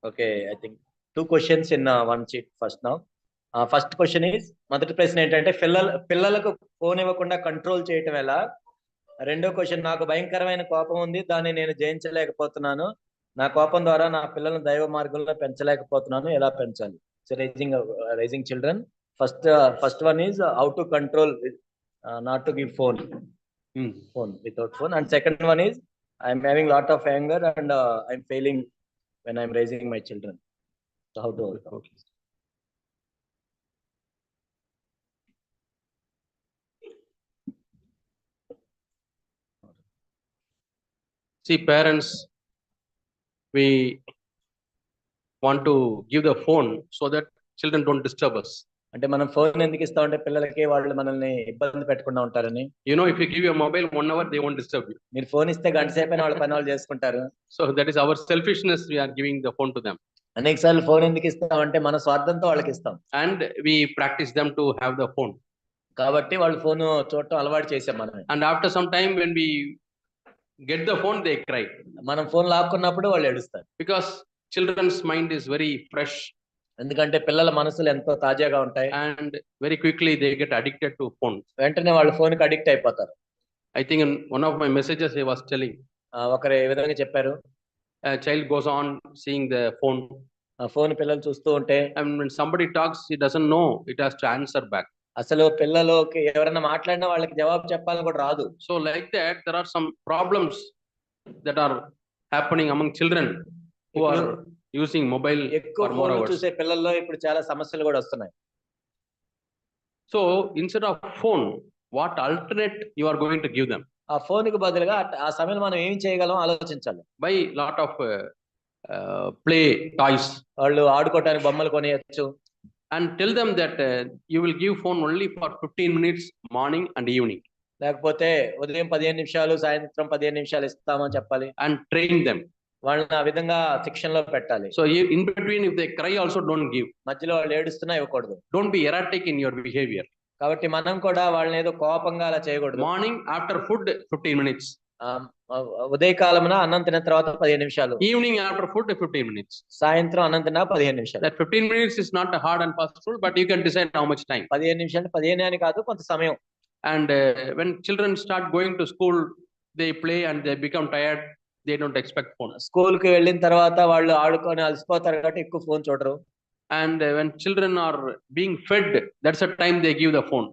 Okay, I think 2 questions in one sheet first now. First question is, మొదటి ప్రశ్న ఏంటంటే పిల్లలకు ఫోన్ ఇవ్వకుండా కంట్రోల్ చేయటం ఎలా? రెండో క్వశ్చన్, నాకు భయంకరమైన కోపం ఉంది, దాన్ని నేను జయించలేకపోతున్నాను, నా కోపం ద్వారా నా పిల్లలను దైవ మార్గంలో పెంచలేకపోతున్నాను, ఎలా పెంచాలి? So raising children, first one is how to control not to give phone without phone, and second one is I'm having lot of anger and I'm failing when I'm raising my children. So how to overcome? Okay. See, parents, we want to give the phone so that children don't disturb us. అంటే మనం phone ఎందుకు ఇస్తా ఉంటే పిల్లలకి వాళ్ళు మనల్ని ఇబ్బంది పెట్టకుండా ఉంటారని. You know, if you give your mobile 1 hour, they won't disturb you. మీరు ఫోన్ ఇస్తే గంట సేపు వాళ్ళ పని వాళ్ళు చేసుకుంటారు. So that is our selfishness, we are giving the phone to them. అనేక సార్లు ఫోన్ ఎందుకు ఇస్తాం అంటే మన స్వార్థంతో వాళ్ళకి ఇస్తాం. And we practice them to have the phone. కాబట్టి వాళ్ళు ఫోన్ చూడటం అలవాటు చేసాం మనం. And after some time when we get the phone, they cry. మనం ఫోన్ లాక్కున్నప్పుడు వాళ్ళు ఏడుస్తారు. Because children's mind is very fresh. ఎందుకంటే పిల్లల మనసులు ఎంతో తాజాగా ఉంటాయి. And very quickly they get addicted to phone. వెంటనే వాళ్ళు ఫోన్ కి అడిక్ట్ అయిపోతారు. I think in one of my messages I was telling, ఒకరు ఏ విధంగా చెప్పారు, a child goes on seeing the phone. Phone పిల్లలు చూస్తూ ఉంటే, and when somebody talks, he doesn't know, it has to answer back. అసలు పిల్లలకి ఎవరైనా మాట్లాడినా వాళ్ళకి జవాబు చెప్పాలని కూడా రాదు. So like that, there are some problems that are happening among children who are using mobile for more hours. చూసే పిల్లల్లో ఇప్పుడు చాలా సమస్యలు కూడా వస్తున్నాయి. So instead of phone, what alternate you are going to give them? ఆ phone కి బదులుగా ఆ సమయంలో మనం ఏం చేయగలం ఆలోచించాలి. Buy lot of play toys. వాళ్ళు ఆడుకోవడానికి బొమ్మలు కొనియొచ్చు. And tell them that you will give phone only for 15 minutes morning and evening. లేకపోతే ఉదయం 15 నిమిషాలు సాయంత్రం 15 నిమిషాలు ఇస్తామని చెప్పాలి. And train them. వాళ్ళని ఆ విధంగా శిక్షణలో పెట్టాలి. So in between, if they cry also, don't give. మధ్యలో వాళ్ళు ఏడుస్తున్నా ఇవ్వకూడదు. Don't be erratic in your behavior. కాబట్టి మనం కూడా వాళ్ళని ఏదో కోపంగా అలా చేయకూడదు. Morning after food 15 minutes. ఉదయకాలమున అన్నం తిన్న తర్వాత 15 నిమిషాలు. Evening after food 15 minutes. సాయంత్రం అన్నం తిన్నా 15 నిమిషాలు. That 15 minutes is not a hard and fast rule, but you can decide how much time. 15 నిమిషాలు 15 అని కాదు, కొంత సమయం. And when children start going to school, they play and they become tired, they don't expect phone. School కి వెళ్ళిన తర్వాత వాళ్ళు ఆడుకొని అలసిపోతారు కాబట్టి ఎక్కువ ఫోన్ చూడరు. And when children are being fed, that's the time they give the phone.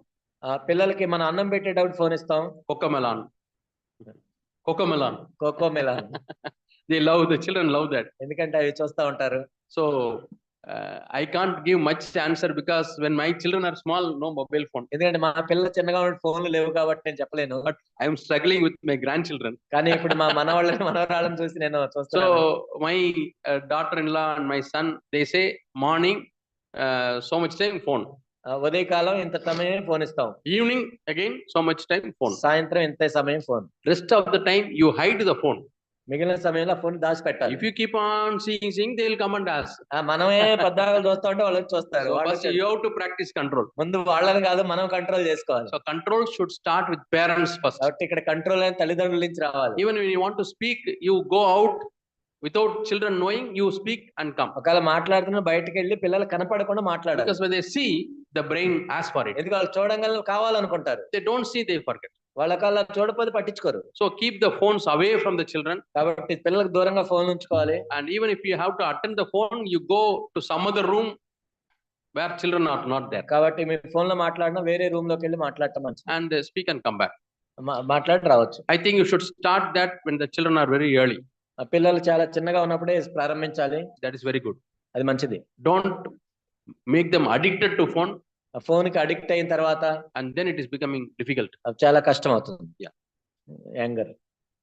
పిల్లలకి మనం అన్నం పెట్టేటప్పుడు ఫోన్ ఇస్తాం. Cocomelon. They love, the children love that. ఎందుకంటే అవి చూస్తూ ఉంటారు. So I can't give much answer because when my children are small, no mobile phone. ఎందుకంటే మా పిల్లలు చిన్నగా ఉన్న ఫోన్లు లేవు కాబట్టి నేను చెప్పలేను. But I am struggling with my grandchildren. కానీ ఇప్పుడు మా మనవాళ్ళని మనవరాళ్ళని చూసి నేను చూస్తున్నాను. So my daughter-in-law and my son, they say morning so much time phone. ఉదయకాలం ఇంత సమయం ఫోన్ ఇస్తాం. Evening again so much time phone. సాయంత్రం ఇంత సమయం phone. Rest of the time you hide the phone. మిగిలిన సమయంలో ఫోన్ దాచి పెట్టాలి. If you keep on seeing, they will come and ask. మనమే పద్దాగా చూస్తా ఉంటే వాళ్ళు చూస్తారు. First you have to practice control. ముందు వాళ్ళని కాదు, మనం కంట్రోల్ చేసుకోవాలి. So control should start with parents first. కాబట్టి ఇక్కడ కంట్రోల్ అనేది తల్లిదండ్రుల నుంచి రావాలి. Even when you want to speak, you go out without children knowing, you speak and come. ఒకవేళ మాట్లాడుతున్నా బయటికి వెళ్ళి పిల్లలు కనపడకుండా మాట్లాడాలి. Because when they see, the brain asks for it. ఎందుకంటే వాళ్ళు చూడంగానే కావాలనుకుంటారు. They don't see, they forget. వాళ్ళకల్లా చూడకపోతే పట్టించుకోరు. So keep the phones away from the children. కాబట్టి పిల్లలకు దూరంగా ఫోన్ ఉంచుకోవాలి. And even if you have to attend the phone, you go to some other room where children are not there. కాబట్టి మీ phone లో మాట్లాడినా వేరే రూమ్ లోకి వెళ్ళి మాట్లాడటం మంచిది. And speak and come back. మాట్లాడి రావచ్చు. I think you should start that when the children are very early. పిల్లలు చాలా చిన్నగా ఉన్నప్పుడే ప్రారంభించాలి. That is very good. అది మంచిది. Don't make them addicted to phone. Phone కి అడిక్ట్ అయిన తర్వాత and then it is becoming difficult. చాలా కష్టం అవుతుంది. Yeah. Anger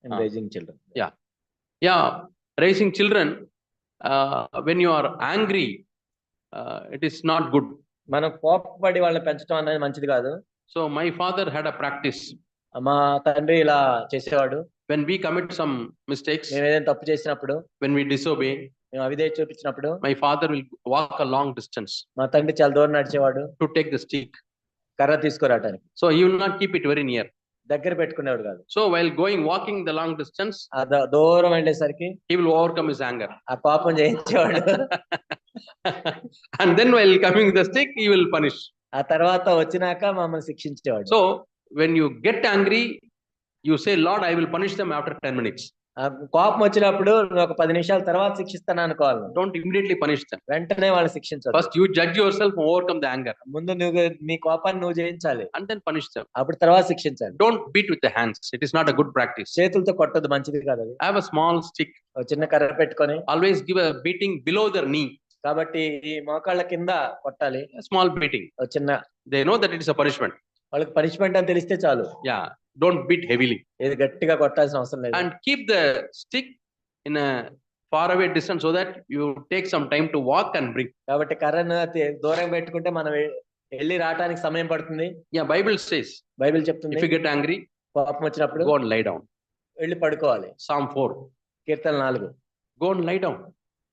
in raising children. Yeah, raising children when you are angry, it is not good. మనం కోపపడి వాళ్ళని పెంచడం అనేది మంచిది కాదు. So my father had a practice. మా తండ్రి ఇలా చేసేవాడు. When we commit some mistakes, మేము ఏదైనా తప్పు చేసినప్పుడు, when we disobey, మేము అవిధేయత చూపించినప్పుడు, my father will walk a long distance. మా తండ్రి చాలా దూరం నడిచేవాడు to take the stick. కర్ర తీసుకురావడానికి. So he will not keep it very near. దగ్గర పెట్టుకునేవాడు కాదు. So while walking the long distance, దూరం వెళ్ళేసరికి he will overcome his anger. ఆ కోపం జయించేవాడు. And then while coming the stick, he will punish. ఆ తర్వాత వచ్చినాక మమ్మల్ని శిక్షించేవాడు. So when you get angry, you say, Lord, I will punish them after 10 minutes. కోపం వచ్చినప్పుడు ఒక 10 నిమిషాల తర్వాత శిక్షిస్తాను అనుకోవాలి. Don't immediately punish them. వెంటనే వాళ్ళని శిక్షించాలి. First you judge yourself and overcome the anger. ముందు నువ్వు నీ కోపాన్ని నువ్వు జయించాలి. And then punish them. అప్పుడు తర్వాత శిక్షించాలి. Don't beat with the hands. It is not a good practice. చేతులతో కొట్టదు, మంచిది కాదు అది. Have a small stick. ఒక చిన్న కర్ర పెట్టుకొని Always give a beating below their knee. కాబట్టి ఈ మోకాళ్ళ కింద కొట్టాలి. A small beating. ఒక చిన్న. They know that it is a punishment. వాళ్ళకి పనిష్మెంట్ అని తెలిస్తే చాలు. Yeah. Don't beat heavily. ఇది గట్టిగా కొట్టాల్సిన అవసరం లేదు. And keep the stick in a far away distance so that you take some time to walk and bring. కాబట్టి కర్రను దూరం పెట్టుకుంటే మనం వెళ్ళి రావడానికి సమయం పడుతుంది. Yeah, Bible says. బైబిల్ చెప్తుంది. If you get angry, కోపం వచ్చినప్పుడు go and lie down. వెళ్ళి పడుకోవాలి. Psalm 4. Keerthana 4. Go and lie down.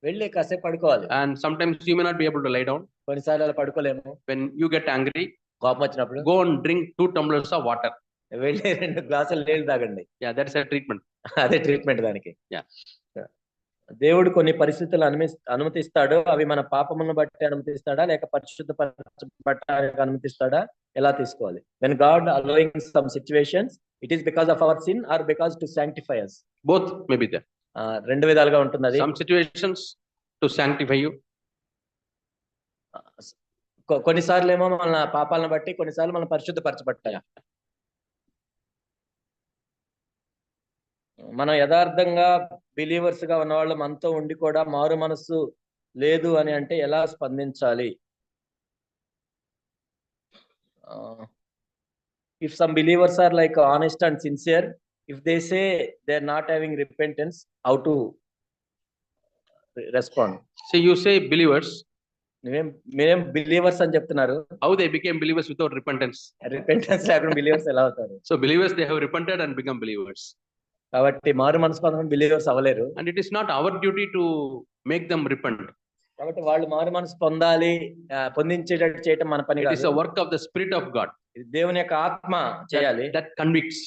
వెళ్ళి కాసేపు పడుకోవాలి. And sometimes you may not be able to lie down. కొన్నిసార్లు అలా పడుకోలేము. When you get angry, కోపం వచ్చినప్పుడు go and drink 2 tumblers of water. వెళ్ళి 2 గ్లాసులు నీళ్ళు తాగండి. Yeah, that's a treatment. అదే ట్రీట్మెంట్ దానికి. Yeah. దేవుడు కొన్ని పరిస్థితులు అనుమతిస్తాడు. అవి మన పాపములను బట్టి అనుమతిస్తాడా లేక పరిశుద్ధపరచబడటానికి అనుమతిస్తాడా, ఎలా తీసుకోవాలి? When God allowing some situations, it is because of our sin or because to sanctify us? Both may be there. రెండు విధాలుగా ఉంటుంది అది. Some situations to sanctify you. కొన్నిసార్లు ఏమో మన పాపాలను బట్టి, కొన్నిసార్లు మనం పరిశుద్ధపరచబడతాయి. మనం యథార్థంగా బిలీవర్స్ గా ఉన్నవాళ్ళు మనతో ఉండి కూడా మారు మనస్సు లేదు అని అంటే ఎలా స్పందించాలి? If some believers are like honest and sincere, if they say they are not having repentance, how to respond? So you say believers. మీరేం బిలీవర్స్ అని చెప్తున్నారు. How they became believers without repentance? Repentance లేకుండా believers ఎలా అవుతారు? So believers, they have repented and become believers. కాబట్టి మారు మనసు పొందడం believers అవ్వలేరు. And it is not our duty to make them repent. కాబట్టి వాళ్ళు మారు మనసు పొందాలి, పొందించేటట్టు చేయటం మన పని కాదు. It is a work of the Spirit of God. దేవుని యొక్క ఆత్మ చేయాలి. That convicts.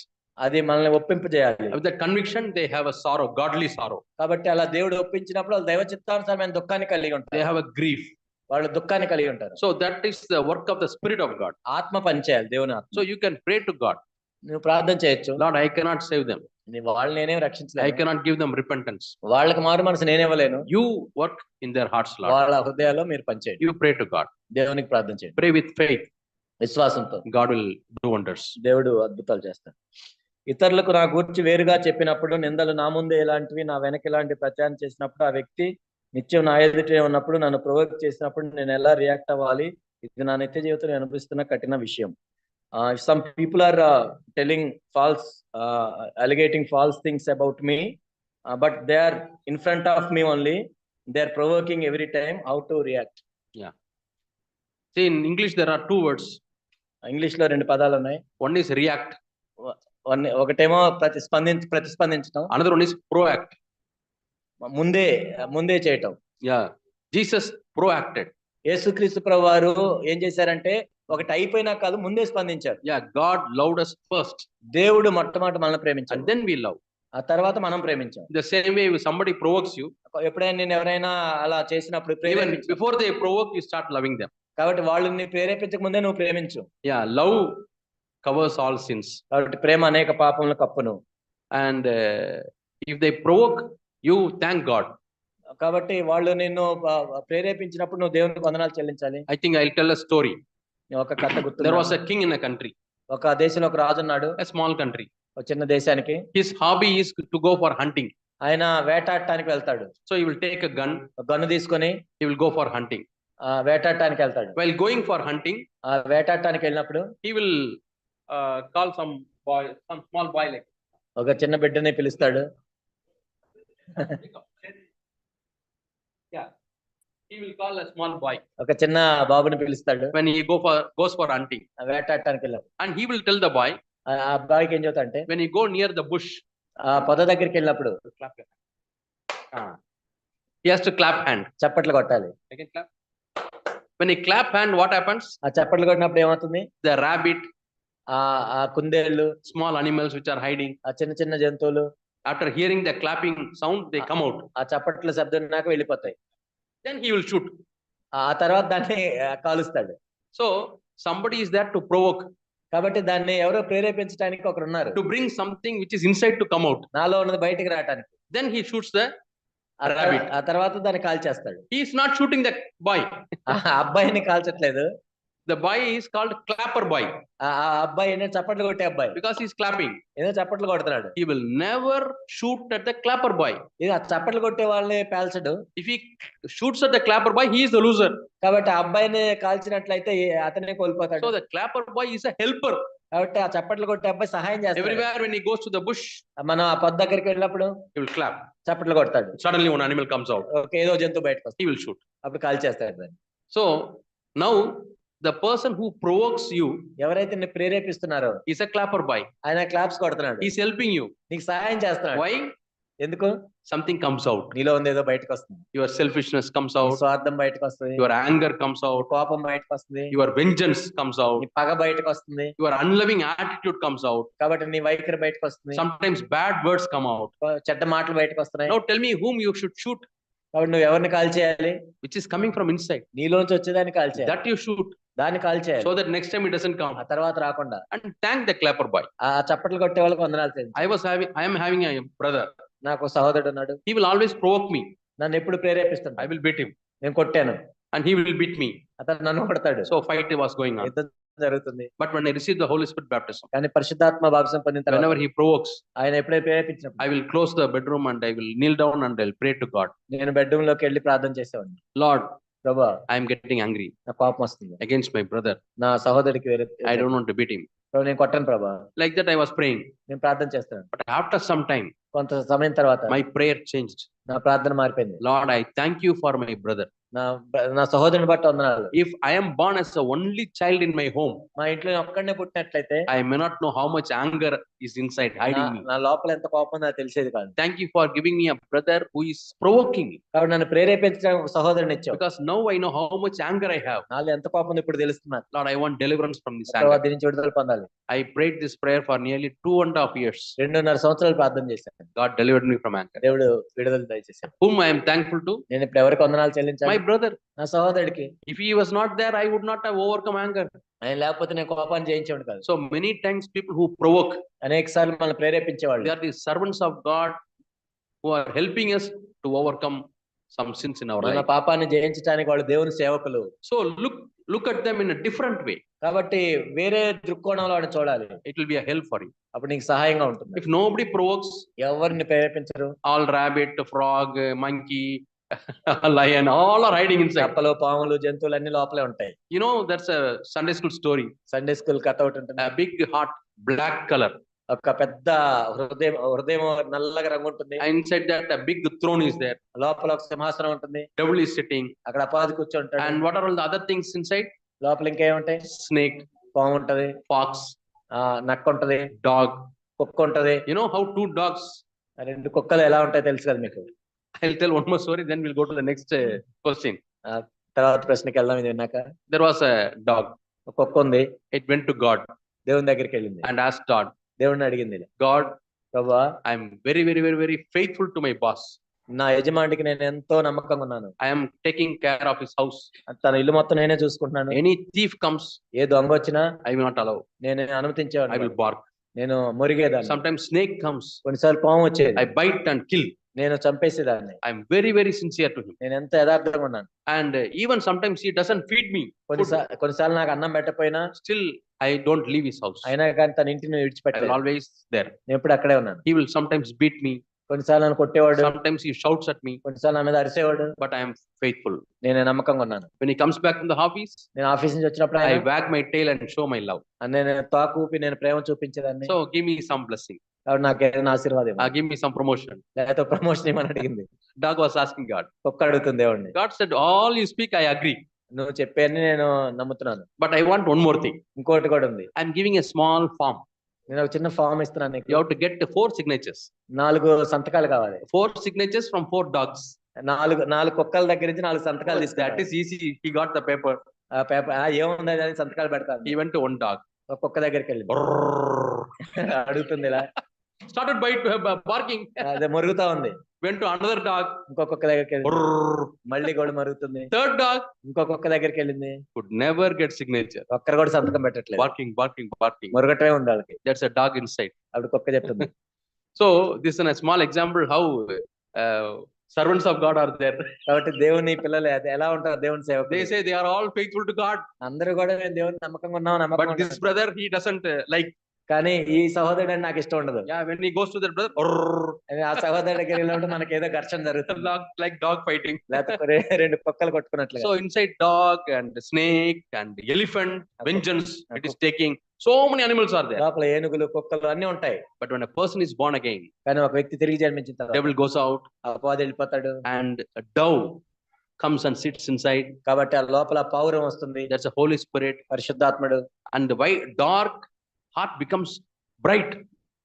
అది మనల్ని ఒప్పింపు చేయాలి. With that conviction, they have a sorrow, godly sorrow. కాబట్టి అలా దేవుడు ఒప్పించినప్పుడు వాళ్ళు దైవ చిత్తానుసారమైన దుఃఖాన్ని కలిగి ఉంటారు. They have a grief. వాళ్ళు దుఃఖాన్ని కలిగి ఉంటారు. So that is the work of the Spirit of God. ఆత్మ పని చేయాలి, దేవుని ఆత్మ. So you can pray to God. నువ్వు ప్రార్థన చేయొచ్చు. Lord, I cannot save them. వాళ్ళని నేనేం రక్షించలేను. I cannot give them repentance. వాళ్ళకి మారు మనసు నేనేవ్వలేను. You work in their hearts, Lord. వాళ్ళ హృదయాల్లో మీరు పని చేయండి. You pray to God. దేవునికి ప్రార్థన చేయండి. Pray with faith. విశ్వాసంతో. God will do wonders. దేవుడు అద్భుతాలు చేస్తాడు. ఇతరులకు నా గురించి వేరుగా చెప్పినప్పుడు, నిందలు నా ముందే ఇలాంటివి, నా వెనక ఇలాంటి ప్రచారం చేసినప్పుడు, ఆ వ్యక్తి నిత్యం నా ఎదుటే ఉన్నప్పుడు, నన్ను ప్రొవోక్ చేసినప్పుడు నేను ఎలా రియాక్ట్ అవ్వాలి? ఇది నా నిత్య జీవితంలో అనిపిస్తున్న కఠిన విషయం. Some people are telling false, alleging false things about me, but they are in front of me only. They are provoking every time. How to react? Yeah. See, in English there are 2 words. English లో 2 పదాలు ఉన్నాయి. One is react. ఒకటేమో ప్రతిస్పందించడం. Another one is proact. ముందే చేయటం. Yeah. Jesus proacted. యేసుక్రీస్తు ప్రభువారు ఏం చేశారంటే ఒకటి అయిపోయినా కాదు, ముందే స్పందించారు. Yeah, God loved us first. దేవుడు మొట్టమొదటి మనల్ని ప్రేమించాడు. And then we love. ఆ తర్వాత మనం ప్రేమించాం. The same way, if somebody provokes you, ఎప్పుడైనా నేను ఎవరైనా అలా చేసినప్పుడు even before they provoke, you start loving them. కాబట్టి వాళ్ళని ప్రేరేపించక ముందే నువ్వు ప్రేమించు. Yeah, love covers all sins. కాబట్టి ప్రేమ అనేక పాపముల కప్పును. And if they provoke you, thank God. కాబట్టి వాళ్ళు నిన్ను ప్రేరేపించినప్పుడు నువ్వు దేవునికి వందనాలు చెల్లించాలి. I think I'll tell a story. ఒక కథ గుర్తు. There was a king in a country. ఒక దేశంలో ఒక రాజు ఉన్నాడు. A small country. ఒక చిన్న దేశానికి. His hobby is to go for hunting. ఆయన వేటాడటానికి వెళ్తాడు. So he will take a gun. Gun తీసుకొని he will go for hunting. వేటాడటానికి వెళ్తాడు. While going for hunting, వేటాడటానికి వెళ్ళినప్పుడు he will call some boy, some small boy like. ఒక చిన్న బిడ్డని పిలుస్తాడు. Yeah. He will call a small boy. ఒక చిన్న బాబుని పిలుస్తాడు. When he goes for hunting. వేటాడటానికి వెళ్ళాడు. And he will tell the boy. ఆ అబ్బాయికి ఏం చెప్తాడంటే, when you go near the bush, ఆ పొద దగ్గరికి వెళ్ళినప్పుడు he has to clap hand. చప్పట్లు కొట్టాలి. Again clap. When he clap hand, what happens? ఆ చప్పట్లు కొట్టినప్పుడు ఏమవుతుంది? The rabbit ఆ కుందేళ్ళు, small animals which are hiding. ఆ చిన్న చిన్న జంతువులు After hearing the clapping sound, they come out. ఆ చప్పట్ల శబ్దం విన్నాక వెళ్ళిపోతాయి. Then he will shoot. ఆ తర్వాత దాన్ని కాలుస్తాడు. So somebody is there to provoke, కాబట్టి దాన్ని ఎవరో ప్రేరేపించడానికి ఒకరున్నారు. to bring something which is inside to come out. నాలో ఉన్నది బయటికి రావటానికి. Then he shoots the rabbit. ఆ తర్వాత దాన్ని కాల్చేస్తాడు. He is not shooting the boy. ఆ అబ్బాయిని కాల్చట్లేదు. The boy is called clapper boy ఆ అబ్బాయి ఏంటంటే చప్పట్లు కొట్టే అబ్బాయి. because he is clapping. ఏదో చప్పట్లు కొడుతున్నాడు. He will never shoot at the clapper boy. ఇది ఆ చప్పట్లు కొట్టే వాళ్ళని పేల్చడు. If he shoots at the clapper boy, he is the loser. కాబట్టి ఆ అబ్బాయిని కాల్చినట్లయితే అతనే కోల్పోతాడు. So the clapper boy is a helper. కాబట్టి ఆ చప్పట్లు కొట్టే అబ్బాయి సహాయం చేస్తాడు. Everywhere when he goes to the bush, మనం ఆ పొద్దు దగ్గరికి వెళ్ళినప్పుడు he will clap. చప్పట్లు కొడతాడు. Suddenly one animal comes out. ఏదో జంతువు బయటకు వస్తుంది. He will shoot. అప్పుడు కాల్చేస్తాడు దాన్ని. So now the person who provokes you ఎవరైతే నిన్ను ప్రేరేపిస్తున్నారో is a clapper boy. ఆయన క్లాప్స్ కొడుతున్నాడు. He is helping you. నీకు సహాయం చేస్తున్నాడు. Why? ఎందుకు? Something comes out. నీలో ఉంది ఏదో బయటకు వస్తుంది. Your selfishness comes నీ out. స్వార్థం బయటకు వస్తుంది. Your anger comes out. కోపం బయటకు వస్తుంది. Your vengeance comes out. నీ పగ బయటకు వస్తుంది. Your unloving attitude comes out. కాబట్టి నీ వైఖరి బయటకు వస్తుంది. Sometimes bad words come out. చెడ్డ మాటలు బయటకు వస్తున్నాయి. Now tell me whom you should shoot, కాబట్టి నువ్వు ఎవరిని కాల్ చేయాలి? which is coming from inside. నీలోంచి వచ్చేదాన్ని కాల్ చేయాలి. That you shoot, దాన్ని కాల్ చేయాలి. so that next time it doesn't come. ఆ తర్వాత రాకుండా. And thank the clapper boy. ఆ చప్పట్లు కొట్టే వాళ్ళకి వందనాలు చెల్లించు. I am having a brother. నాకు సహోదరుడు ఉన్నాడు. He will always provoke me. నన్ను ఎప్పుడు ప్రేరేపిస్తాడు. I will beat him. నేను కొట్టాను. And he will beat me. అతను నన్ను కొడతాడు. So fight was going on. యుద్ధం జరుగుతుంది. But when I received the Holy Spirit baptism, కానీ పరిశుద్ధాత్మ బాప్తిసం పొందిన తర్వాత whenever he provokes, ఆయన ఎప్పుడైతే ప్రేరేపించినప్పుడు I will close the bedroom and I will kneel down and I'll pray to God. నేను బెడ్రూమ్ లోకి వెళ్ళి ప్రార్థన చేసేవాడిని. Lord, ప్రభువా, I am getting angry నా కోపం వస్తుంది against my brother. నా సహోదరుడికి I don't want to beat him. నేను కొట్టను ప్రభా. Like that I was praying. నేను ప్రార్థన చేస్తాను. But after some time, కొంత సమయం తర్వాత my prayer changed. నా ప్రార్థన మారిపోయింది. Lord, I thank you for my brother. నా సహోదరుని బట్టి వందనాలు. If I am born as the only child in my home, మా ఇంట్లో ఒక్కడనే పుట్టినట్లయితే I may not know how much anger is inside hiding me. నా లోపల ఎంత కోపం నాకు తెలిసేది కాదు. Thank you for giving me a brother who is provoking me. కాబట్టి నన్ను ప్రేరేపించడం సహోదరుని ఇచ్చావు. Because now I know how much anger I have. నాలో ఎంత కోపం ఉందో ఇప్పుడు తెలుస్తున్నా. Lord, I want deliverance from this ప్రభా, anger. దీని నుంచి విడుదల పొందాలి. I prayed this prayer for nearly 2.5 years. 2.5 సంవత్సరాలు ప్రార్థన చేశాను. God delivered me from anger. దేవుడు విడుదల దయచేశాడు. Whom I am thankful to? నేను ఇప్పుడు ఎవరికి వందనాలు చెల్లించాలి? My brother. నా సహోదరుడికి. If he was not there, I would not have overcome anger. ఆయన లేకపోతే నేను కోపాన్ని జయించేవాడు కాదు. So many times people who provoke, అనేక సార్లు మనల్ని ప్రేరేపించేవాళ్ళు. they are the servants of God who are helping us to overcome some sins in our మన life. పాపాన్ని జయించడానికి వాళ్ళు దేవుని సేవకులు. So look at them in a different way. కాబట్టి వేరే దృక్కోణంలో వాడిని చూడాలి. It will be a help for you. అప్పుడు నీకు సహాయంగా ఉంటుంది. If nobody provokes, ఎవరిని ప్రేరేపించరు. all rabbit, frog, monkey, lion, all are hiding inside. కప్పలు, పాములు, జంతువులన్నీ లోపలే ఉంటాయి. You know, that's a Sunday school story. Sunday school కథ ఒకటి ఉంటుంది. A big heart, black color. ఒక పెద్ద హృదయం నల్లగా రంగు ఉంటుంది. Inside that a big throne is there. లోపల ఒక సింహాసనం ఉంటుంది. Devil is sitting. అక్కడ అపవాది కూర్చుంటాడు. And what are all the other things inside? లోపల ఇంకేముంటాయి? Snake, పాము ఉంటది, fox, నక్క ఉంటది, dog. కుక్క ఉంటది. You know how two dogs? 2 కుక్కలు ఎలా ఉంటాయో తెలుసు కదా మీకు. I'll tell one more story, then we'll go to the next question. తర్వాత ప్రశ్నకి వెళ్దాం. ఇది విన్నాక There was a dog. ఒక కుక్క ఉంది. It went to God దేవుని దగ్గరికి వెళ్ళింది. and asked God, దేవుడిని అడిగింది, God, ప్రభువా, I'm very, very, very, very faithful to my boss. నా యజమానికి నేను ఎంతో నమ్మకంగా ఉన్నాను. I am taking care of his house. తన ఇల్లు మొత్తం నేనే చూసుకుంటున్నాను. Any thief comes, ఏ దొంగ వచ్చినా I will not allow. నేను అనుమతించేవాడిని. I will bark. నేను మురిగేదాన్ని. Sometimes snake comes, కొన్నిసార్లు పాము వచ్చేది. I bite and kill. నేను చంపేసేదాన్ని. I am very, very sincere to him. నేను ఎంత యథార్థంగా ఉన్నాను. And even sometimes he doesn't feed me. కొన్నిసార్లు నాకు అన్నం పెట్టకపోయినా Still, I don't leave his house. అయినా కానీ తన ఇంటిని I will విడిచిపెట్టలేదు. always there. నేను ఎప్పుడు అక్కడే ఉన్నాను. He will sometimes beat me. కొన్నిసార్లు నన్ను కొట్టేవాడు. Sometimes he shouts at me. కొన్నిసార్లు నా మీద అరిసేవాడు. But I am faithful. నేను నమ్మకంగా ఉన్నాను. When he comes back from the office, నేను ఆఫీస్ నుంచి వచ్చినప్పుడు I wag my tail and show my love. నేను తోక ఊపి నేను ప్రేమ చూపించేదాన్ని. So give me some blessing. కాబట్టి నాకు ఏదైనా ఆశీర్వాదం ఇవ్వు. Give me some promotion. లేకపోతే ప్రమోషన్ ఇవ్వమని అడిగింది. Dog was asking God. కుక్క అడుగుతుంది దేవుడిని. God said, all you speak, I agree. నువ్వు చెప్పేది నేను నమ్ముతున్నాను. But I want one more thing. ఇంకోటి కూడా ఉంది. I'm giving a small form. నేను ఒక చిన్న ఫామ్ ఇస్తున్నాను నీకు. You have to get 4 signatures. 4 సంతకాలు కావాలి. 4 signatures from 4 dogs. 4 కుక్కల దగ్గర నుంచి 4 సంతకాలు That is easy. He got the paper. ఆ పేపర్ ఏముంది అని సంతకాలు పెడతాను. He went to one dog. ఒక కుక్క దగ్గరికి వెళ్ళింది. Brrr. అడుగుతుంది ఇలా, Started barking. అదే మొరుగుతా ఉంది. Went to another dog. ఇంకో కుక్క దగ్గరికి వెళ్ళింది, Brrr. మళ్ళీ కూడా మరుగుతుంది. Third dog ఇంకో కుక్క దగ్గరికి వెళ్ళింది, could never get signature. ఒక్కరు కూడా సంతకం పెట్టట్లేదు, Barking, barking, barking. మొరగటమే ఉంది వాళ్ళకి. That's a dog inside. అప్పుడు కుక్క చెప్తుంది. So this is a small example how servants of God are there. కాబట్టి దేవుని పిల్లలు అది ఎలా ఉంటారు దేవుని They సేవకులు? say they are all faithful to God, అందరూ కూడా మేము దేవుని నమ్మకంగా ఉన్నాం, నమ్మకంగా but this ఉన్నాం. brother he doesn't like. కానీ ఈ సహోదరుడు అంటే నాకు ఇష్టం ఉండదు. Yeah, when he goes to that brother, brrr, అని ఆ సహోదరుడి దగ్గర వెళ్ళినప్పుడు మనకి ఏదో ఘర్షణ జరుగుతుంది, like dog fighting. లేకపోతే రెండు కుక్కలు కొట్టుకున్నట్లుగా. So inside dog and snake and elephant, vengeance it is taking. So many animals are there. లోపల ఏనుగులు కుక్కలు అన్ని ఉంటాయి. But when a person is born again, కానీ ఒక వ్యక్తి తిరిగి జన్మించిన తర్వాత devil goes out అపవాది వెళ్ళిపోతాడు. and a dove comes and sits inside. కాబట్టి ఆ లోపల పౌరం వస్తుంది, That's a Holy Spirit. పరిశుద్ధాత్ముడు. And the white dark heart becomes bright.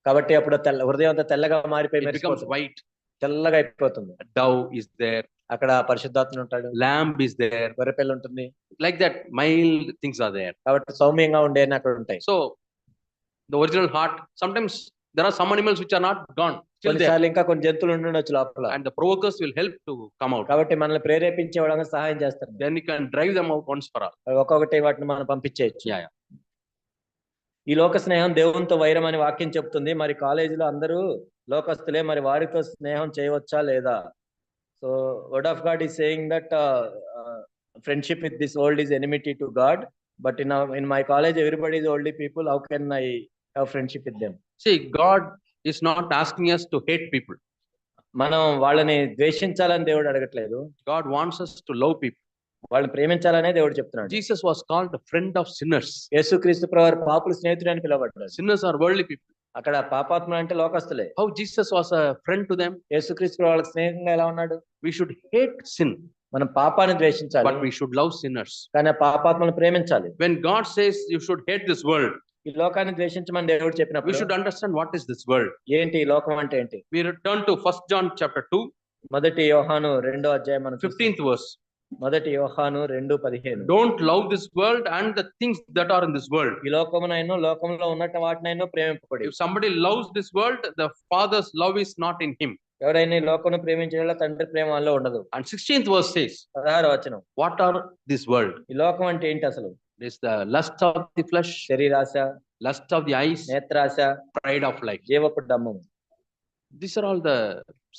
కాబట్టి అప్పుడు హృదయం అంతా తెల్లగా మారిపోయి It becomes మెరిసిపోతుంది, white. తెల్లగా అయిపోతుంది. A dove is there. అక్కడ పరిశుద్ధాత్ముడు ఉంటాడు, Lamb is there. గొర్రెపిల్ల ఉంటుంది. Like that, mild things are there. కాబట్టి సౌమ్యంగా ఉండే అక్కడ ఉంటాయి. So the original heart, sometimes there are some animals which are not gone, still there. కొన్నిసార్లు ఇంకా కొన్ని జంతువులు ఉండొచ్చు లోపల. And the provokers will help to come out. కాబట్టి మనల్ని ప్రేరేపించే వాళ్ళకి సహాయం చేస్తారు. Then you can drive them out once for all. ఒక్కొక్కటి వాటిని మనం పంపించేయచ్చు. Yeah, yeah. ఈ లోక స్నేహం దేవునితో వైరం అని వాక్యం చెప్తుంది. మరి కాలేజీలో అందరూ లోకస్తులే, మరి వారితో స్నేహం చేయవచ్చా లేదా? So word of God is saying that friendship with this world is enmity to God, but in my college everybody is oldie people, how can I have friendship with them? See, God is not asking us to hate people. మనం వాళ్ళని ద్వేషించాలని దేవుడు అడగట్లేదు, God wants us to love people. వాళ్ళని ప్రేమించాలనే దేవుడు చెప్తున్నాడు. Jesus was called a friend of sinners. యేసుక్రీస్తు ప్రభువు పాపుల స్నేహితుడు అని పిలువబడ్డాడు. Sinners are worldly people. అక్కడ పాపాత్ములు అంటే లోకస్తులే. How Jesus was a friend to them? యేసుక్రీస్తు ప్రభువు వాళ్ళకి స్నేహంగా ఎలా ఉన్నాడు? We should hate sin, మనం పాపాన్ని ద్వేషించాలి, but we should love sinners. కానీ ఆ పాపాత్మలను ప్రేమించాలి. When God says you should hate this world, ఈ లోకాన్ని ద్వేషించమని దేవుడు we చెప్పినప్పుడు should understand what is this world. ఏంటి ఈ లోకం అంటే ఏంటి? We return to 1 John chapter 2, మొదటి యోహాను 2వ అధ్యాయం మనం 15th verse. మొదటి యోహాను 2:15. Don't love this world and the things that are in this world. ఈ లోకమునైనో లోకంలో ఉన్నట్టు వాటినైనో ప్రేమింపకుడి. If somebody loves this world, the Father's love is not in him. ఎవడైనా ఈ లోకమును ప్రేమించేలా తండ్రి ప్రేమ వాళ్ళలో ఉండదు. And 16th verse says, 16వ వచనం, what are this world? ఈ లోకం అంటే ఏంటి అసలు? It is the lust of the flesh, శరీరాశ, lust of the eyes, నేత్రాశ, pride of life. జీవపు డమ్మం. These are all the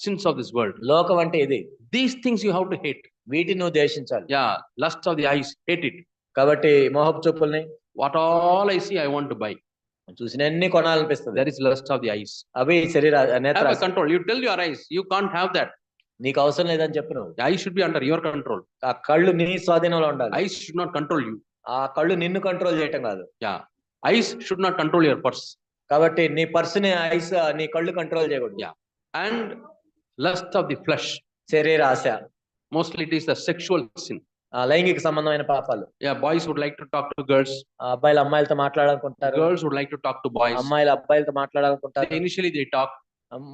sins of this world. లోకం అంటే ఇది. These things you have to hate. వీటిని నువ్వు ద్వేషించాలి. Yeah, lust of the eyes, hate it. కాబట్టి మోహపు చూపుల్ని What all I see, I want to buy. చూసినన్ని కొనాలనిపిస్తుంది. There is lust of the eyes. అవి శరీర Have a నేత్రాశ. control. You tell your eyes, you can't have that. నీకు అవసరం లేదని చెప్పు నువ్వు. The eyes should be under your control. ఆ కళ్ళు నీ స్వాధీనంలో ఉండాలి. Eyes should not control you. ఆ కళ్ళు నిన్ను కంట్రోల్ చేయటం కాదు. Yeah, eyes should not control your purse. కాబట్టి నీ పర్సుని ఐస్ నీ కళ్ళు కంట్రోల్ చేయకూడదు. Yeah, and lust of the flesh. శరీర ఆశ, Mostly it is the sexual sin. లైంగిక సంబంధమైన పాపాలు. Yeah, boys would like to talk to girls. అబ్బాయిలు అమ్మాయిలతో మాట్లాడాలనుకుంటారు, Girls would like to talk to boys. అమ్మాయిలు అబ్బాయిలతో మాట్లాడాలనుకుంటారు. Initially they talk,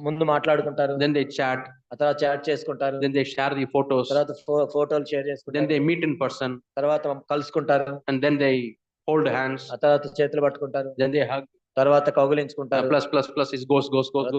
ముందు మాట్లాడుకుంటారు, then they chat, ఆ తర్వాత చాట్ చేసుకుంటారు, then they share the photos, తర్వాత ఫోటోలు షేర్ then చేసుకుంటారు, they meet in person, తర్వాత కలుసుకుంటారు, and then they hold hands, ఆ తర్వాత చేతులు పట్టుకుంటారు, then they hug. తర్వాత కౌగిలించుకుంటారు. Plus it goes,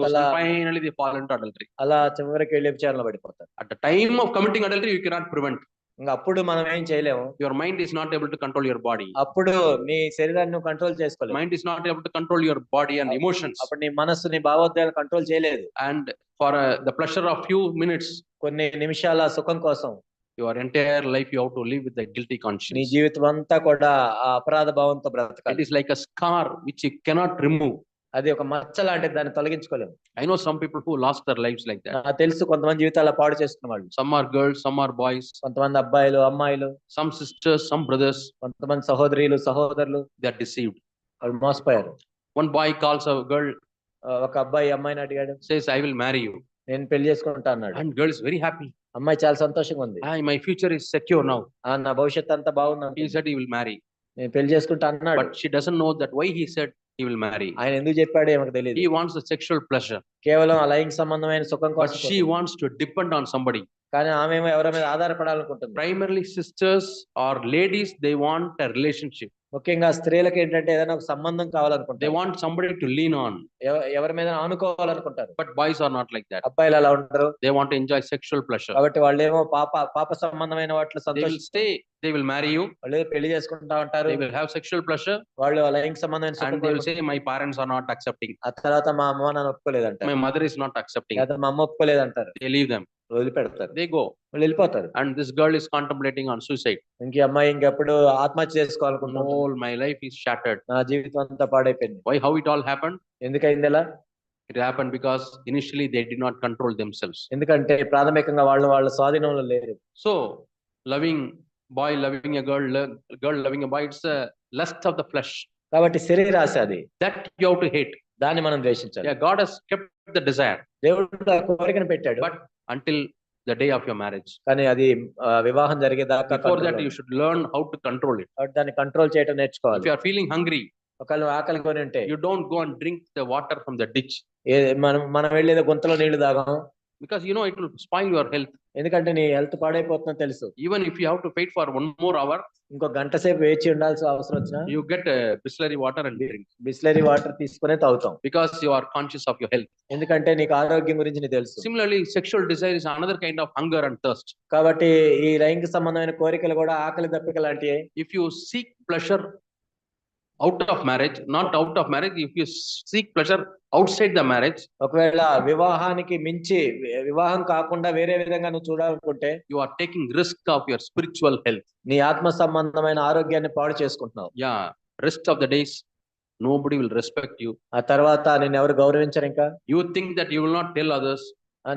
and finally they fall into adultery. అలా చివరికి వెళ్ళి విచారణలో పడిపోతారు. At the time of committing adultery, you cannot prevent. ఇంకా అప్పుడు మనం ఏం చేయలేము. Your mind is not able to control your body. అప్పుడు నీ శరీరాన్ని నువ్వు control చేసుకోలేవు. Mind is not able to control your body and emotions. అప్పుడు నీ మనస్సు నీ భావోద్వేగాలు కంట్రోల్ చేయలేదు. And for the pleasure of few minutes, కొన్ని నిమిషాల సుఖం కోసం your entire life you have to live with a guilty నీ conscience. జీవితం అంతా కూడా ఆ అపరాధ భావంతో It బ్రతకాలి. is like a scar which you cannot remove. అది ఒక మచ్చ లాంటిది, దాన్ని తొలగించుకోలేము. I know some people who lost their lives like that. నాకు తెలుసు కొంతమంది జీవితాల పాడు చేసుకున్న వాళ్ళు. Some are girls, some are boys, కొంతమంది అబ్బాయిలు అమ్మాయిలు, some sisters, some brothers. కొంతమంది సహోదరులు సహోదరులు They are deceived. వాళ్ళు మోసపోయారు. One boy calls a girl, ఒక అబ్బాయి అమ్మాయిని అడిగాడు, says, "I will marry you." నేను పెళ్లి చేసుకుంటా అన్నాడు. And girl is very happy. అమ్మాయి చాలా సంతోషంగా ఉంది. My future is secure now. నా భవిష్యత్తు అంతా He బాగుంది, said he will marry. నేను పెళ్లి చేసుకుంటా అన్నాడు. But she doesn't know that why he said he will marry. ఆయన ఎందుకు చెప్పాడు ఏమకు తెలియదు. He wants the sexual pleasure. కేవలం ఆ లైంగిక సంబంధమైన సుఖం But కోసం. she wants to depend on somebody. కానీ ఆమెమో ఎవరి మీద ఆధారపడాలనుకుంటుంది. Primarily sisters or ladies, they want a relationship. ముఖ్యంగా స్త్రీలకు ఏంటంటే ఏదైనా ఒక సంబంధం They కావాలనుకుంటారు. want somebody to lean on. ఎవరి మీద ఆనుకోవాలనుకుంటారు. But boys are not like that. అబ్బాయిలు అలా ఉండరు. They want to enjoy sexual pleasure. కాబట్టి వాళ్ళేమో పాప సంబంధమైన వాటిలో They will సంతోషిస్తారు. stay, they will marry you, వాళ్ళు పెళ్లి చేసుకుంటా ఉంటారు. they will have sexual pleasure, వాళ్ళు లైంగిక సంబంధమైన and సుఖం they will కోరుకుంటారు. say, my parents are not accepting. ఆ తర్వాత మా అమ్మ నాన్న ఒప్పుకోలేదంటారు. My mother is not accepting. లేదా మా అమ్మ ఒప్పుకోలేదంటారు. They leave them. వదిలిపెడతారు. They go. వాళ్ళు వెళ్ళిపోతారు. And this girl is contemplating on suicide. ఇంక ఈ అమ్మాయి ఇంకెప్పుడు ఆత్మహత్య చేసుకోవాలనుకుంటున్నాను. All my life is shattered. నా జీవితం అంతా పాడైపోయింది. Why? How it all happened? ఎందుకైంది ఇలా? It happened because initially they did not control themselves. ఎందుకంటే ప్రాథమికంగా వాళ్ళ స్వాధీనంలో లేరు. So, loving boy loving a girl, girl loving a boy, it's a lust of the flesh. కాబట్టి శరీరాశ అది. That you have to hate. దాన్ని మనం ద్వేషించాలి. Yeah, God has kept the desire. దేవుడు ఆ కోరికను పెట్టాడు. But until the day of your marriage. కానీ అది వివాహం జరిగేదాకా Before that, you should learn how to control it. దాన్ని కంట్రోల్ చేయడం If నేర్చుకోవాలి. you are feeling hungry, ఒకవేళ ఆకలి కొని ఉంటే you don't go and drink the water from the ditch, మనం వెళ్ళేదో గుంతలో నీళ్లు తాగాం. because you know it will spoil your health. ఎందుకంటే నీ హెల్త్ పాడైపోతుందని తెలుసు. Even if you have to wait for 1 more hour, ఇంకో గంట సేపు వేచి ఉండాల్సిన అవసరం వచ్చినా you get a Bisleri water and drink, Bisleri water తీసుకునే తాగుతాం. because you are conscious of your health. ఎందుకంటే నీకు ఆరోగ్యం గురించి నీకు తెలుసు. Similarly, sexual desire is another kind of hunger and thirst. కాబట్టి ఈ లైంగిక సంబంధమైన కోరికలు కూడా ఆకలి దప్పిక లాంటివి. If you seek pleasure out of marriage, not out of marriage, if you seek pleasure outside the marriage, ఒకవేళ వివాహానికి మించి వివాహం కాకుండా వేరే విధంగా నువ్వు చూడాలనుకుంటే you are taking risk of your spiritual health. నీ ఆత్మ సంబంధమైన ఆరోగ్యాన్ని పాడు చేసుకుంటున్నావు. Yeah, rest of the days, nobody will respect you. ఆ తర్వాత నేను ఎవరు గౌరవించరు ఇంకా. You think that you will not tell others,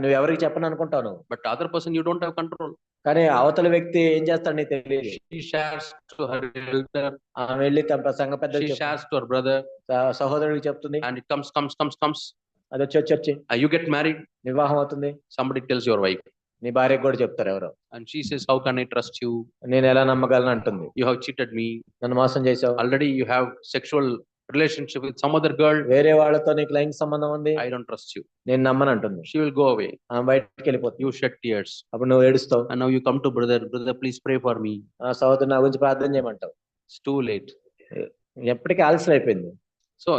నువ్వు ఎవరికి చెప్పను అనుకుంటావు నువ్వు. but other person you don't have control. కానీ అవతల వ్యక్తి ఏం చేస్తాడు నీకు తెలియదు. She shares to her elder, ఆమె వెళ్ళి తమ సంఘ పెద్ద she shares to her brother, సహోదరుడికి చెప్తుంది. and it comes. అది వచ్చి You get married, వివాహం అవుతుంది. somebody tells your wife, నీ భార్యకు కూడా చెప్తారు ఎవరో. and she says, how can I trust you? నేను ఎలా నమ్మగలను అంటుంది. You have cheated me. నన్ను మోసం చేసావు. Already you have sexual relationship with some other girl. వేరే వాళ్ళతో నీకు లైంగిక సంబంధం ఉంది. I don't trust you. నేను నమ్మను అంటుంది. She will go away. ఆమె బయటకు వెళ్ళిపోతుంది. You shed tears. అప్పుడు నువ్వు ఏడుస్తావు. And now you come to brother, please pray for me. ఆ సహోదరు నా గురించి ప్రార్థన చేయమంటావు. It's too late. ఎప్పటికీ ఆలస్యం అయిపోయింది. So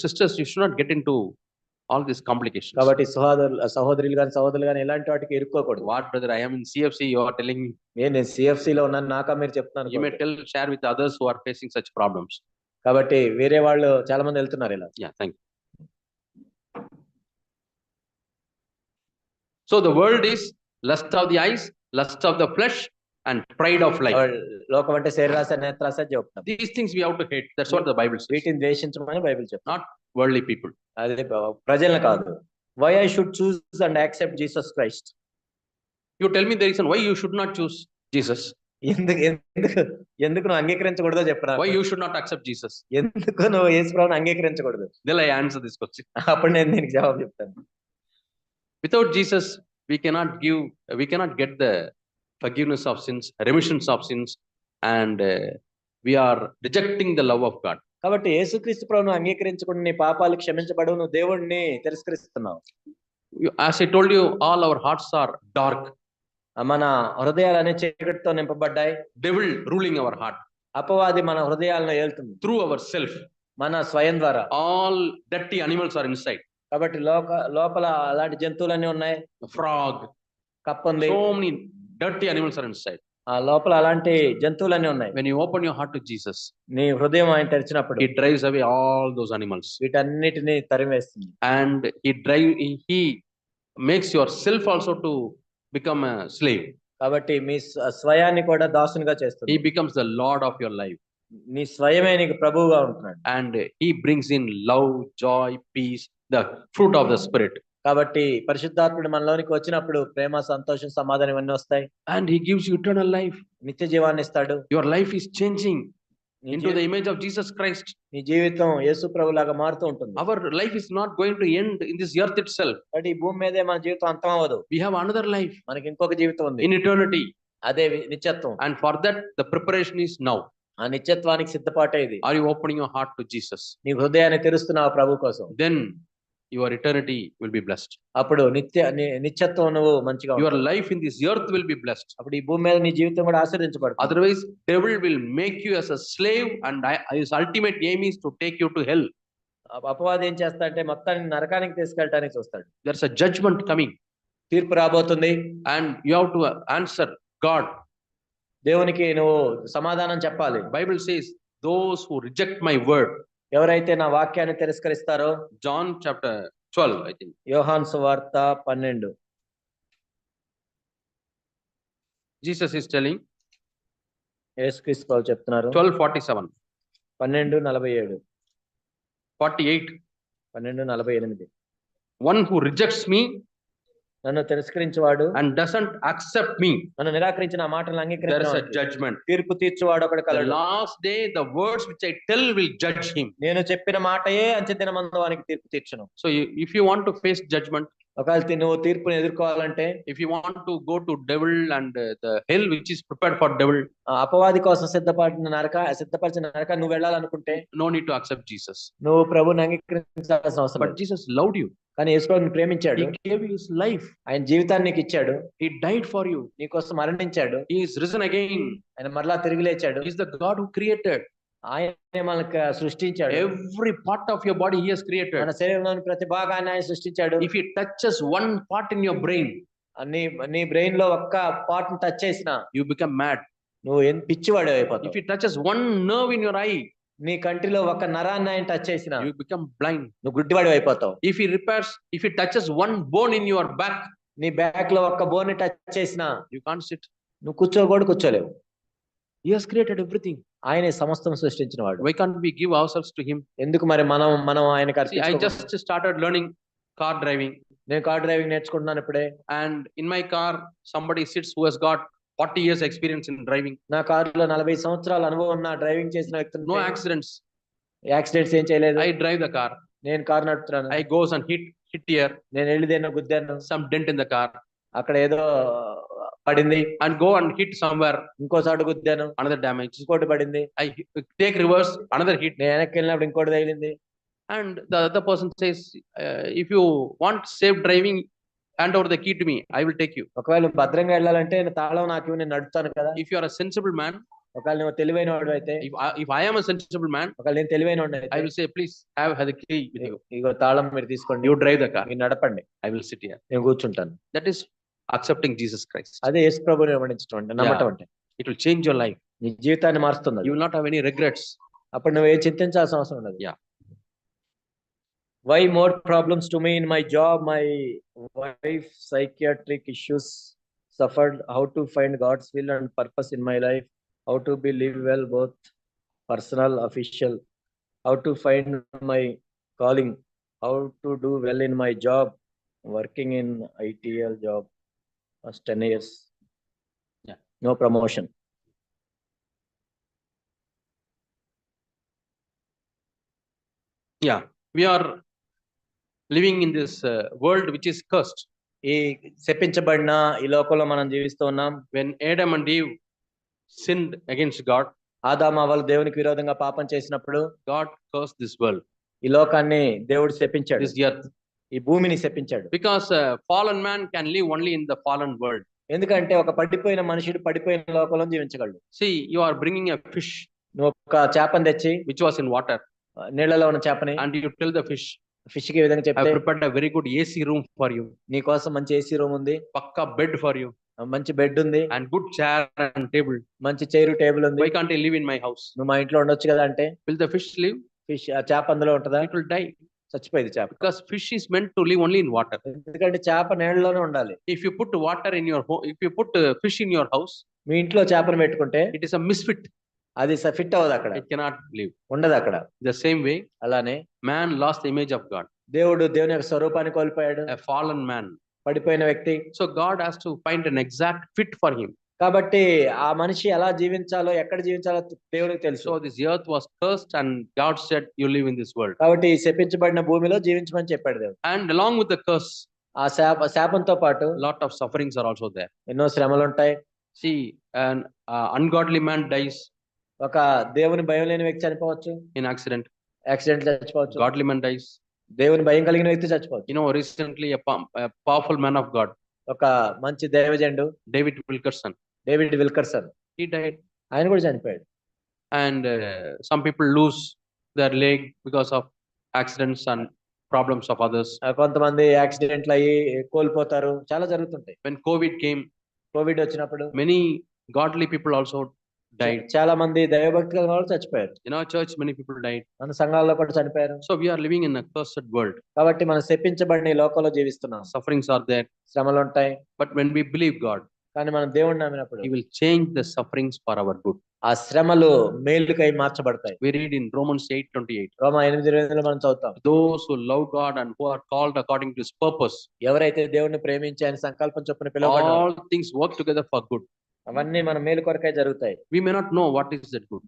sisters, you should not get into all these complications. కాబట్టి సహోదరులు కానీ సహోదరులు కానీ ఇలాంటి వాటికి ఇరుక్కోకూడదు. What brother, I am in CFC, you are telling me. నేను CFC లో ఉన్నాను, నాకా మీరు చెప్తున్నాను. You may share with others who are facing such problems. కాబట్టి వేరే వాళ్ళు చాలా మంది వెళ్తున్నారు ఇలా. Yeah, thank you. So the world is lust of the eyes, lust of the flesh, and pride of life. లోకం అంటే శరీరాశ నేత్రాశ చెప్తాం. These things we have to hate. That's what the Bible says. వీటిని ద్వేషించమని బైబిల్ చెప్తుంది. Not worldly people. అదే ప్రజలను కాదు. Why I should choose and accept Jesus Christ? You tell me the reason why you should not choose Jesus. ఎందుకు నువ్వు అంగీకరించకూడదో చెప్పరా. Why you should not accept Jesus? ఎందుకు నువ్వు యేసు ప్రభువుని అంగీకరించకూడదు. Then I answer this question. అప్పుడు నేను దీనికి జవాబు చెప్తాను. Without Jesus, we cannot get the forgiveness of sins, remissions of sins, and we are rejecting the love of God. కాబట్టి యేసుక్రీస్తు ప్రభువును అంగీకరించకుండా నీ పాపాలు క్షమించబడవు, నువ్వు దేవుణ్ణి తిరస్కరిస్తున్నావు. As I told you, all our hearts are dark. మన హృదయాలు అనే చీకటితో నింపబడ్డాయి. Devil ruling our heart. అపవాది మన హృదయాలను ఏలుతుంది. Through our self. మన స్వయం ద్వారా. All dirty animals are inside. కాబట్టి లోపల అలాంటి జంతువులన్నీ ఉన్నాయి. Frog. కప్ప ఉంది. So many dirty animals are inside. ఆ లోపల అలాంటి జంతువులన్నీ ఉన్నాయి. When you open your heart to Jesus, నీ హృదయం ఆయన తెరిచినప్పుడు He drives away all those animals. వీటన్నిటిని తరిమేస్తుంది. And He makes yourself also to become a slave. కాబట్టి మీ స్వయాన్ని కూడా దాసునిగా చేస్తుంది. He becomes the Lord of your life. నీ స్వయమే నీకు ప్రభువుగా ఉంటున్నాడు. And He brings in love, joy, peace, the fruit of the Spirit. కాబట్టి పరిశుద్ధాత్ముడు మనలోనికి వచ్చినప్పుడు ప్రేమ, సంతోషం, సమాధానం ఇవన్నీ వస్తాయి. And He gives you eternal life. నిత్య జీవాన్ని ఇస్తాడు. Your life is changing into the image of Jesus Christ. నీ జీవితం యేసు ప్రభువులాగా మారుతూ ఉంటుంది. Our life is not going to end in this earth itself. అంటే ఈ భూమి మీదే మన జీవితం అంతం అవ్వదు. We have another life. మనకి ఇంకొక జీవితం ఉంది. In eternity. అదే నిత్యత్వం. And for that the preparation is now. ఆ నిత్యత్వానికి సిద్ధపాటే ఇది. Are you opening your heart to Jesus? నీ హృదయాన్ని తెరుస్తున్నావు ప్రభు కోసం. Then your eternity will be blessed. అప్పుడు నిత్యత్వం నువ్వు మంచిగా Your ఉంటావు. life in this earth will be blessed. అప్పుడు ఈ భూమి మీద నీ జీవితం కూడా ఆశీర్వదించబడుతుంది. Otherwise, devil will make you as a slave, and his ultimate aim is to take you to hell. అపవాది ఏం చేస్తాడంటే మొత్తాన్ని నరకానికి తీసుకెళ్ళడానికి చూస్తాడు. There's a judgment coming, తీర్పు రాబోతుంది, and you have to answer God. దేవునికి నువ్వు సమాధానం చెప్పాలి. Bible says, those who reject my word. ఎవరైతే నా వాక్యాన్ని తిరస్కరిస్తారో, John chapter 12, I think. యోహాను సువార్త 12. Jesus is telling, యేసుక్రీస్తు ప్రభువు చెప్తున్నారు, 12:47, 12:47, 48. 12:48. One who rejects me నన్ను తిరస్కరించువాడు and doesn't accept me, నన్ను నిరాకరించిన ఆ మాటలను there is a అంగీకరించిన judgment. తీర్పు తీర్చువాడు ఒకడు The కలడు. last day, the words which I tell will judge him. నేను చెప్పిన మాటయే అంచె దినమందు వానికి తీర్పు తీర్చును. So if you want to face judgment, ఒకవేళ నువ్వు తీర్పుని ఎదుర్కోవాలంటే, if you want to go to devil and the hell which is prepared for devil, అపవాది కోసం సిద్ధపరిచిన నరక నువ్వు వెళ్ళాలనుకుంటే no need to accept Jesus. నువ్వు ప్రభుని అంగీకరించాల్సిన అవసరం But లేదు. Jesus loved you. కానీ యేసు ప్రభువుని ప్రేమించాడు. He gave you his life. ఆయన జీవితాన్ని నీకు ఇచ్చాడు. He died for you. నీకోసం మరణించాడు. He is risen again. ఆయన మరలా తిరిగి లేచాడు. He is the God who created. ఆయనే మనకు సృష్టించాడు. Every part of your body he has created. మన శరీరంలోని ప్రతి భాగాన్ని ఆయన సృష్టించాడు. If he touches one part in your brain, నీ బ్రెయిన్ లో ఒక్క పార్ట్ ని టచ్ చేసినా you become mad. నువ్వు పిచ్చివాడు If అయిపోతావు. he touches one nerve in your eye, నీ కంటిలో ఒక నరాన్ని ఆయన టచ్ చేసినా you become blind. నువ్వు గుడ్డివాడు అయిపోతావు. If he touches one bone in your back, నీ బ్యాక్ లో ఒక్క బోన్ ని టచ్ చేసినా you can't sit. నువ్వు కూర్చోలేవు. He has created everything. ఆయనే సమస్తం సృష్టించిన వాడు. Why can't we give ourselves to him? ఎందుకు మరి మనం ఆయనకు See, I అర్పించుకోకూడదు? just started learning car driving, నేను కార్ డ్రైవింగ్ నేర్చుకుంటున్నాను ఇప్పుడే. and in my car somebody sits who has got 40 years experience in driving. నా కారులో 40 సంవత్సరాల అనుభవం ఉన్న డ్రైవింగ్ చేసిన వ్యక్తి. No accidents. యాక్సిడెంట్స్ ఏం చేయలేదు. I drive the car. నేను కార్ నడుపుతున్నాను. I goes and hit here, నేను వెళ్ళిదేనో గుద్దాను. some dent in the car, అక్కడ ఏదో పడింది. and go and hit somewhere, ఇంకోసారి గుద్దాను. another damage. ఇంకోటి పడింది. I take reverse, another hit. నేను వెనక్కి వెళ్ళినప్పుడు ఇంకోటి తగిలింది. And the other person says, if you want safe driving, hand over the key to me, I will take you. ఒకవేళ నువ్వు భద్రంగా వెళ్ళాలంటే తాళం నాకు నేను నడుపుతాను కదా. If you are a sensible man, ఒకవేళ నువ్వు తెలివైన వాడు అయితే, if I am a sensible man, ఒకవేళ నేను తెలివైన వాడిని I అయితే, will say, please have the key with you. ఇగో తాళం మీరు తీసుకోండి, You drive the car. మీరు నడపండి, I will sit here. నేను కూర్చుంటాను. That is accepting Jesus Christ. అదే యేసు ప్రభువుని నమ్మడం అంటే, నమ్మటం అంటే. It will change your life. నీ జీవితాన్ని మారుస్తుంది. You will not have any regrets. అప్పుడు నువ్వు ఏ చింతించాల్సిన అవసరం ఉండదు. Yeah. Why more problems to me in my job? My wife psychiatric issues suffered. How to find God's will and purpose in my life? How to be live well, both personal, official? How to find my calling? How to do well in my job? Working in ITL job past 10 years. Yeah. No promotion. Yeah. We are living in this world which is cursed. ఈ శపించబడిన ఈ లోకంలో మనం జీవిస్తూ ఉన్నాం. When Adam and Eve sinned against God, ఆదాము అవ్వలు దేవునికి విరోధంగా పాపం చేసినప్పుడు God cursed this world, ఈ లోకాన్ని దేవుడు శపించాడు. this earth, ఈ భూమిని శపించాడు. because fallen man can live only in the fallen world. ఎందుకంటే ఒక పడిపోయిన మనుషుడు పడిపోయిన లోకంలో జీవించగలడు. See, you are bringing a fish నువ్వు ఒక చేపని తెచ్చి, which was in water, నీళ్ళలో ఉన్న చేపని, and you tell the fish, fish కి విధంగా I చెప్తే, prepared a very good AC room for you, నీ కోసం మంచి ఏసీ రూమ్ ఉంది, pakka bed for you, మంచి బెడ్ ఉంది, and good chair and table. మంచి చైరు టేబుల్ ఉంది. Why can't I live in my house? నువ్వు మా ఇంట్లో ఉండొచ్చు కదా అంటే, Will the fish live? Fish ఆ చేప అందులో ఉంటదా? It will die, చచ్చిపోయింది చేప. because fish is meant to live only in water. ఎందుకంటే చేప నీళ్ళలోనే ఉండాలి. If you put water in your home, if you put fish in your house, మీ ఇంట్లో చేపను పెట్టుకుంటే it is a misfit. అది ఫిట్ అవ్వదు, అక్కడ It cannot live. ఉండదు అక్కడ. The same way, అలానే man lost the image of God, దేవుని యొక్క స్వరూపాన్ని కోల్పోయాడు, a fallen man. పడిపోయిన వ్యక్తి. So God has to find an exact fit for him. కాబట్టి ఆ మనిషి ఎలా జీవించాలో, ఎక్కడ జీవించాలో దేవునికి తెలుసు. So this earth was cursed, and God said, you live in this world. కాబట్టి ఈ శపించబడిన భూమిలో జీవించమని చెప్పాడు దేవుడు. And along with the curse, ఆ శాపంతో పాటు lot of sufferings are also there. ఎన్నో శ్రమలు ఉంటాయి. See, an ungodly man dies ఒక దేవుని భయం లేని వ్యక్తి చనిపోవచ్చు, in accident. యాక్సిడెంట్ చచ్చిపోవచ్చు. Godly man dies. దేవుని భయం కలిగిన వ్యక్తి చచ్చిపోవచ్చు. You know, recently a powerful man of God, ఒక మంచి దైవజనుడు David Wilkerson, David Wilkerson, he died. ఆయన కూడా చనిపోయాడు. And some people lose their leg because of accidents and problems of others. కొంతమంది యాక్సిడెంట్లు అయ్యి కోల్పోతారు, చాలా జరుగుతుంటాయి. When COVID came, కోవిడ్ వచ్చినప్పుడు many godly people also died. చాలా మంది దైవభక్తి కలిగిన వాళ్ళు చచ్చిపోయారు. In our church, many people died. మన సంఘాల్లో కూడా చనిపోయారు. So we are living in a cursed world. కాబట్టి మనం శపించబడిన ఈ లోకంలో జీవిస్తున్నాం. Sufferings are there. శ్రమలు ఉంటాయి. But when we believe God, కానీ మనం దేవుణ్ణి నమ్మినప్పుడు He will change the sufferings for our good. ఆ శ్రమలు మేలుకై మార్చబడతాయి. We read in Romans 8:28. రోమా 8:28 మనం చదువుతాం. Those who love God and who are called according to His purpose, ఎవరైతే దేవుణ్ణి ప్రేమించి ఆయన సంకల్పం చొప్పున పిలువబడ్డారో all things work together for good. అవన్నీ మన మేలు కొరకై జరుగుతాయి. We may not know what is that good,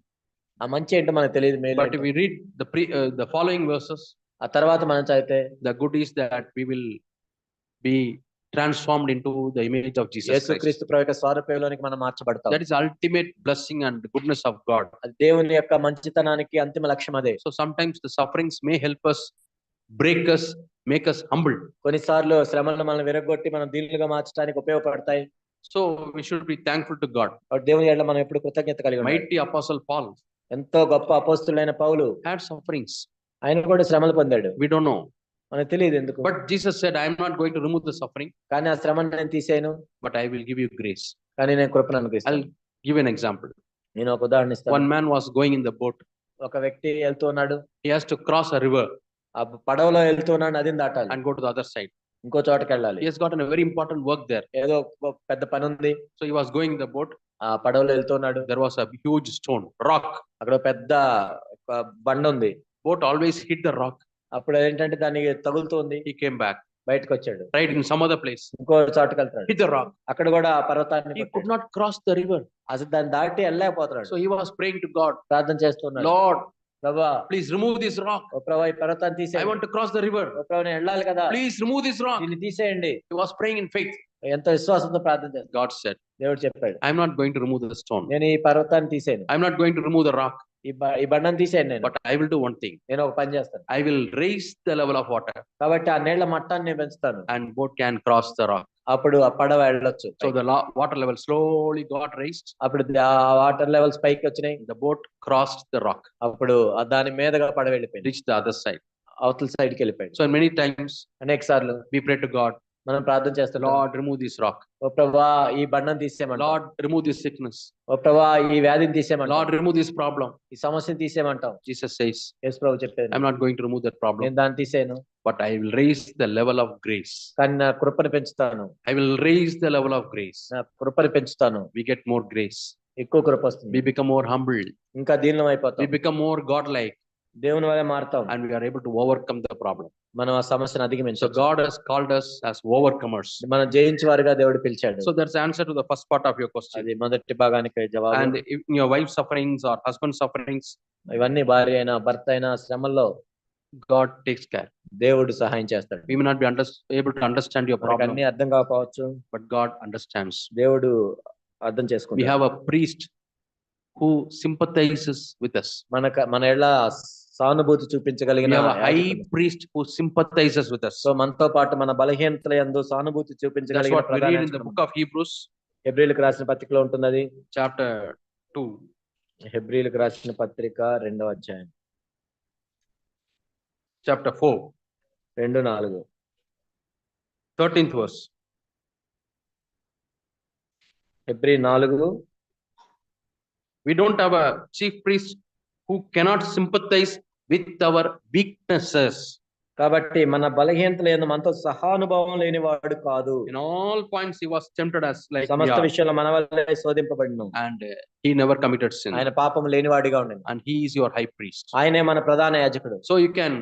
ఆ మంచి ఏంటో మనకు తెలియదు, మేలు but if we read the following verses, ఆ తర్వాత మనం చదివితే the good is that we will be transformed into the image of Jesus Christ. యేసుక్రీస్తు ప్రభు యొక్క స్వరూపంలోనికి మనం మార్చబడతాం. That is ultimate blessing and goodness of God. అది దేవుని యొక్క మంచితనానికి అంతిమ లక్ష్యం అదే. So sometimes the sufferings may help us, break us, make us humble. కొన్నిసార్లు శ్రమలను మనం విరగొట్టి మనం దీనులుగా మార్చడానికి ఉపయోగపడతాయి. So we should be thankful to God. దేవుని యెడల మనం ఎప్పుడు కృతజ్ఞత కలిగి ఉండాలి. Mighty Apostle Paul ఎంతో గొప్ప అపోస్తలుడైన పౌలు had sufferings. ఆయన కూడా శ్రమలు పొందాడు. We don't know. మనకు తెలియదు ఎందుకు. But Jesus said, I am not going to remove the suffering, కానీ ఆ శ్రమను నేను తీసేయను, but I will give you grace. కానీ నేను కృపను అనుగ్రహిస్తాను. I'll give an example. నేను ఒక ఉదాహరణ ఇస్తాను. One man was going in the boat. ఒక వ్యక్తి వెళ్తూ ఉన్నాడు. He has to cross a river ఆ పడవలో వెళ్తూ ఉన్నాడు, నదిని దాటాలి, and go to the other side. ఇంకో చోటకి వెళ్ళాలి. He has gotten a very important work there. ఏదో ఒక పెద్ద పని ఉంది. So he was going in the boat. ఆ పడవలో వెళ్తూ ఉన్నాడు. There was a huge stone, rock. అక్కడ ఒక పెద్ద బండ ఉంది. Boat always hit the rock. అప్పుడు ఏంటంటే దానికి తగులుతూ ఉంది. He came back, బయటకు వచ్చాడు. tried in some other place, ఇంకో చోటకి వెళ్తాడు, hit the rock. అక్కడ కూడా ఆ పర్వతాన్ని He could కొట్టాడు. not cross the river. అసలు దాన్ని దాటి వెళ్ళలేకపోతున్నాడు. So he was praying to God, ప్రార్థన చేస్తున్నాడు. Lord, ప్రభువా, please remove this rock. ఓ ప్రభువా, ఈ పర్వతాన్ని I తీసేయండి. want to cross the river. ఓ ప్రభువా, నేను వెళ్ళాలి కదా, Please remove this rock. దీన్ని తీసేయండి. He was praying in faith. ఎంతో విశ్వాసంతో ప్రార్థన చేస్తాడు. God said, దేవుడు చెప్పాడు, I am not going to remove the stone. నేను ఈ పర్వతాన్ని తీసేయను, I am not going to remove the rock, ఈ బండను తీసేయండి, నేను but I will do one thing. నేను ఒక పని చేస్తాను. I will raise the level of water కాబట్టి ఆ నీళ్ల మట్టాన్ని నేను పెంచుతాను, and boat can cross the rock. అప్పుడు ఆ పడవ వెళ్ళొచ్చు. So the water level slowly got raised. అప్పుడు ఆ వాటర్ లెవెల్స్ పైకి వచ్చినాయి. The boat crossed the rock, అప్పుడు దాని మీదగా పడవ వెళ్ళిపోయింది, reached the other side. అవతల సైడ్ కి వెళ్ళిపోయింది. So many times అనేక సార్లు we pray to God, మనం ప్రార్థన చేస్తాం, Lord, remove this rock. ఓ ప్రభువా, ఈ బండను తీసేయమంటాం. Lord, remove this sickness. ఓ ప్రభువా, ఈ వ్యాధిని తీసేయమంటాం. Lord, remove this problem. ఈ సమస్యను తీసేయమంటాం. Jesus says, యేసు ప్రభు చెప్పారు, I'm not going to remove that problem, నేను దాన్ని తీసేయను, but I will raise the level of grace. కానీ నా కృపను పెంచుతాను. I will raise the level of grace. నా కృపను పెంచుతాను. We get more grace. ఎక్కువ కృప వస్తుంది. We become more humble. ఇంకా దీనం We అయిపోతాం. become more godlike, దేవుని వల్ల మారుతాం. and we are able to overcome the problem. మనం ఆ సమస్యను So అధిగమించవచ్చు. God has called us as overcomers. మనం జయించే వారుగా దేవుడు పిలిచాడు. So that's the answer to the first part of your question. అది మొదటి భాగానికి జవాబు. And in your wife's sufferings or husband's sufferings, ఇవన్నీ భార్య అయినా భర్త అయినా శ్రమల్లో God takes care. దేవుడు సహాయం చేస్తాడు. We may not be able to understand your మనకు problem, అన్ని అర్థం కాకపోవచ్చు, but God understands. దేవుడు అర్థం We చేసుకుంటాడు. have a priest who sympathizes with us. మన ఎలా సానుభూతి We చూపించగలిగిన have a high యాజకుడు. priest who sympathizes with us. So మనతో పాటు మన బలహీనతల యందు సానుభూతి That's చూపించగలిగిన what we ప్రధాన read in the యాజకుడు. book of Hebrews, హెబ్రీలకు రాసిన పత్రికలో ఉంటుంది అది. chapter 2, హెబ్రీలకు రాసిన పత్రిక 2వ అధ్యాయం chapter 4, 2:4. 13th verse. Hebrew 4. We don't have a chief priest who cannot sympathize with our weaknesses. కాబట్టి మన బలహీనతల యందు మనతో సహానుభావం లేని వాడు కాదు. In all points he was tempted as like we సమస్త are, విషయంలో మన వల్లే శోధింపబడిను. and he never committed sin, ఆయన పాపం లేనివాడిగా ఉండెను. and he is your high priest. ఆయనే మన ప్రధాన యాజకుడు. So you can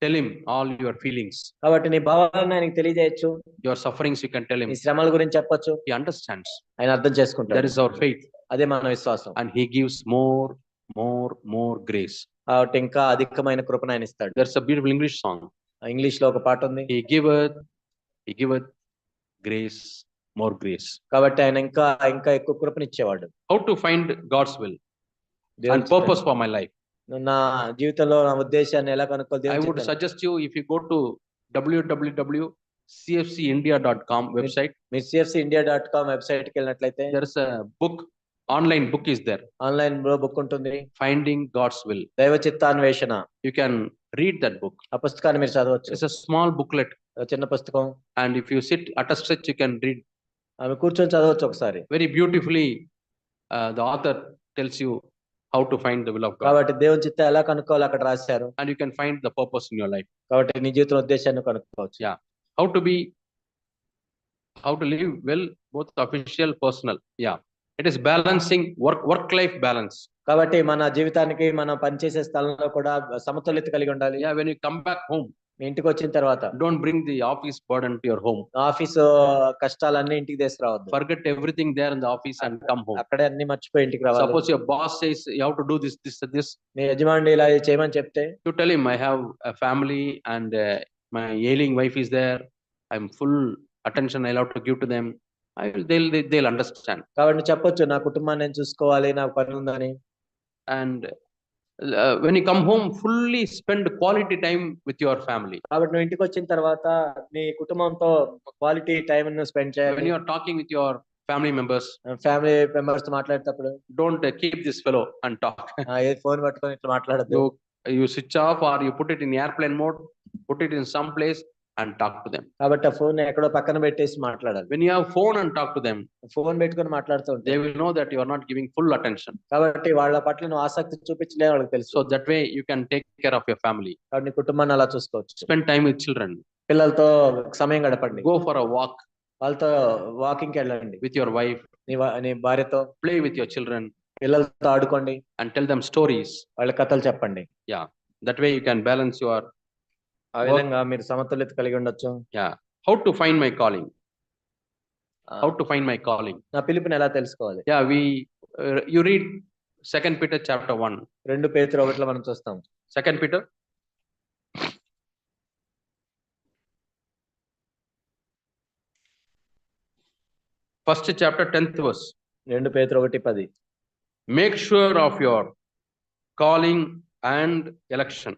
tell him all your feelings, కాబట్టి నీ భావాలను ఆయనకి తెలియజేయచ్చు, your sufferings you can tell him. నీ శ్రమల గురించి చెప్పొచ్చు, He understands. ఆయన అర్థం చేసుకుంటాడు. That is our faith, అదే మన విశ్వాసం. and he gives more grace. కాబట్టి ఇంకా అధికమైన కృపను ఆయన ఇస్తాడు. There's a beautiful English song. English లో ఒక పాట ఉంది, He giveth grace, more grace. కాబట్టి ఆయన ఇంకా ఇంకా ఎక్కువ కృపను ఇచ్చేవాడు. How to find God's will and దేవుని purpose for my life? నా జీవితంలో నా ఉద్దేశాన్ని ఎలా కనుక్కోవాలి I దేవుని would చిత్తాన్ని. suggest you, if you go to www.cfcindia.com website, మీరు cfcindia.com వెబ్సైట్ కి వెళ్ళినట్లయితే there is a book, online book is there, online లో బుక్ ఉంటుంది, Finding God's Will. దైవ చిత్తాన్వేషణ. You can read that book. ఆ పుస్తకాన్ని మీరు చదవచ్చు. It's a small booklet, ఒక చిన్న పుస్తకం, and if you sit at a stretch, you can read ఆమె కూర్చొని చదవచ్చు ఒకసారి. very beautifully. The author tells you how to find the will of God, కాబట్టి దేవుని చిత్తం ఎలా కనుక్కోవాలి అక్కడ రాశారు. and you can find the purpose in your life. కాబట్టి నీ జీవితం ఉద్దేశాన్ని కనుక్కోవచ్చు. Yeah. How to live well, both official, personal. Yeah. It is balancing work-life balance. కాబట్టి మన జీవితానికి మనం పనిచేసే స్థలంలో కూడా సమతుల్యత కలిగి ఉండాలి. Yeah, when you come back home, మీ ఇంటికి వచ్చిన తర్వాత don't bring the office burden to your home. Office కష్టాలన్నీ ఇంటికి తీసుకురావద్దు. Forget everything there in the office and come home. అక్కడే అన్ని మర్చిపోయి ఇంటికి రావాలి. Suppose your boss says you have to do this, మీ యజమాని ఇలా చేయమని చెప్తే, you tell him, I have a family and my ailing wife is there. I'm full attention I'll have to give to them. They'll understand. కాబట్టి చెప్పొచ్చు, నా కుటుంబాన్ని నేను చూసుకోవాలి, నాకు పని ఉందని. And when you come home, fully spend quality time with your family. కాబట్టి నువ్వు ఇంటికి వచ్చిన తర్వాత నీ కుటుంబంతో క్వాలిటీ టైం స్పెండ్ When చేయాలి. you are talking with your family members, family members తో మాట్లాడేటప్పుడు don't keep this fellow and talk. A phone పట్టుకొని ఇట్లా మాట్లాడద్దు. You switch off or you put it in airplane mode, put it in some place and talk to them. కాబట్టి ఆ phone ఎక్కడో పక్కన పెట్టేసి మాట్లాడాలి. When you have phone and talk to them, phone పెట్టుకొని మాట్లాడుతూ they ఉంటాయి. will know that you are not giving full attention. కాబట్టి వాళ్ళ పట్ల నువ్వు ఆసక్తి చూపించలే వాళ్ళకి తెలుసు. So that way you can take care of your family. కాబట్టి నీ కుటుంబాన్ని అలా చూసుకోవచ్చు. Spend time with children. పిల్లలతో సమయం గడపండి. Go for a walk వాళ్ళతో వాకింగ్ కి వెళ్ళండి. with your wife. నీ భార్యతో Play with your children పిల్లలతో ఆడుకోండి. and tell them stories. వాళ్ళ కథలు చెప్పండి. Yeah. That way you can balance your. ఆ విధంగా మీరు సమతుల్యత కలిగి ఉండొచ్చు. Yeah. How to find my calling? How to find my calling? నా పిలుపుని ఎలా తెలుసుకోవాలి? Yeah, you read 2 Peter chapter 1. 2 పేతురు 1లో మనం చూస్తాం. 2 Peter. First chapter 10th verse. 2 పేతురు 1:10. Make sure of your calling and election.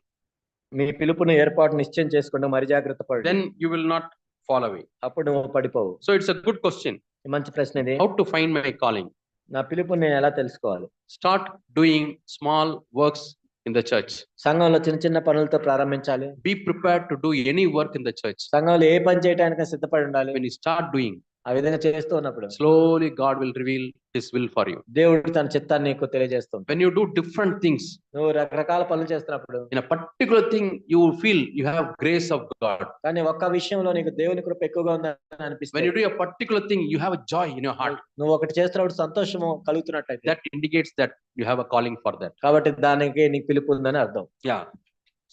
మీ పిలుపును ఏర్పాటు నిశ్చయం చేసుకుంటూ మరి జాగ్రత్త పడండి. Then you will not fall away. అప్పుడు నువ్వు పడిపోవు. So it's a good question. మంచి ప్రశ్న ఇది. How to find my calling? నా పిలుపుని నేను ఎలా తెలుసుకోవాలి? Start doing small works in the church. సంఘంలో చిన్న చిన్న పనులతో ప్రారంభించాలి. Be prepared to do any work in the church. సంఘంలో ఏ పని చేయడానికి సిద్ధపడి ఉండాలి. When you start doing, ఆ విధంగా చేస్తూ ఉన్నప్పుడు slowly God will reveal His will for you. దేవుడు తన చిత్తాన్ని నీకు తెలియజేస్తుంది. When you do different things, నువ్వు రకరకాల పనులు చేస్తున్నప్పుడు in a particular thing, you will feel you have grace of God. కానీ ఒక్క విషయంలో నీకు దేవుని కృప ఎక్కువగా ఉందని When అనిపిస్తుంది. you do a particular thing, you have a joy in your heart. నువ్వు ఒకటి చేస్తున్నప్పుడు సంతోషము కలుగుతున్నట్టయితే That indicates that you have a calling for that. కాబట్టి దానికి నీకు పిలుపు ఉందని అర్థం. Yeah.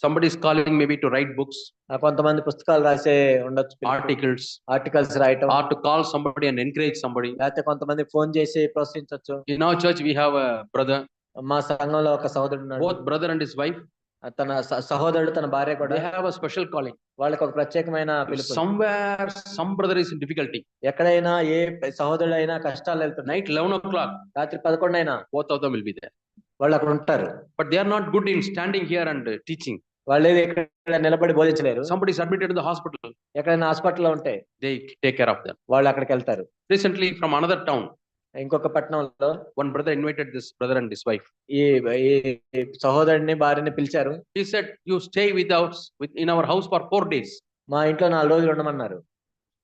Somebody is calling maybe to write books, కొంతమంది పుస్తకాలు రాసే ఉండొచ్చు, articles, ఆర్టికల్స్ రాయటం, or to call somebody and encourage somebody. లేకపోతే కొంతమంది ఫోన్ చేసి ప్రోత్సహించవచ్చు. In our church, we have a brother, మా సంఘంలో ఒక సహోదరుడు ఉన్నాడు. both brother and his wife, తన సహోదరుడు తన భార్య కూడా they have a special calling. వాళ్ళకి ఒక ప్రత్యేకమైన పిలుపు. Somewhere, some brother is in difficulty. ఎక్కడైనా ఏ సహోదరుడు అయినా కష్టాలు వెళ్తున్నాయి, Night 11 o'clock, రాత్రి 11 అయినా both of them will be there. వాళ్ళు అక్కడ ఉంటారు. But they are not good in standing here and teaching. వాళ్ళు ఎక్కడ నిలబడి బోధించలేరు. Somebody is admitted in the hospital, ఎక్కడైనా హాస్పిటల్లో ఉంటే they take care of them. వాళ్ళు అక్కడికి వెళ్తారు. Recently, from another town, ఇంకొక పట్టణంలో one brother invited this brother and his wife. ఈ సహోదరుడిని భార్యని పిలిచారు. He said, you stay with us in our house for 4 days. మా ఇంట్లో 4 రోజులు ఉండమన్నారు.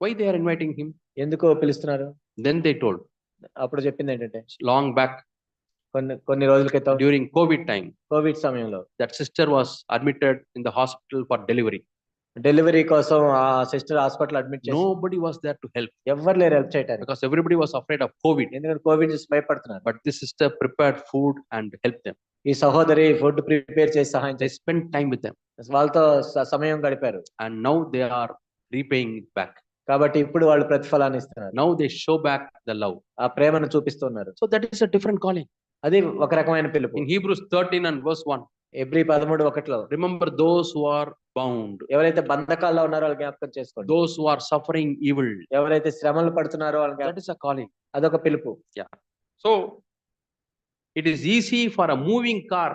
Why they are inviting him? ఎందుకు పిలుస్తున్నారు? Then they told, అప్పుడు చెప్పింది ఏంటంటే, long back, కొన్ని రోజుల క్రితం during COVID time, కోవిడ్ సమయంలో that sister was admitted in the hospital for delivery. Delivery కోసం ఆ సిస్టర్ హాస్పిటల్ అడ్మిట్ చేసి Nobody was there to help ఎవరు లేరు హెల్ప్ చేయడానికి. because everybody was afraid of COVID. ఎందుకంటే కోవిడ్ చూసి భయపడుతున్నారు. But this sister prepared food and helped them. ఈ సహోదరి ఫుడ్ ప్రిపేర్ చేసి సహాయం They చేసి spent time with them, వాళ్ళతో సమయం గడిపారు. and now they are repaying it back. కాబట్టి ఇప్పుడు వాళ్ళు ప్రతిఫలాన్ని ఇస్తున్నారు. Now they show back the love. ఆ ప్రేమను చూపిస్తున్నారు. So that is a different calling. అది ఒక రకమైన పిలుపు. In Hebrews 13 and verse 1, ఎబ్రీ 13:1 remember those who are bound, ఎవరైతే బంధకాల్లో ఉన్నారో వాళ్ళు జ్ఞాపకం చేసుకోండి. those who are suffering evil. ఎవరైతే శ్రమలు పడుతున్నారో వాళ్ళకి That is a calling. అదొక పిలుపు. So it is easy for a moving car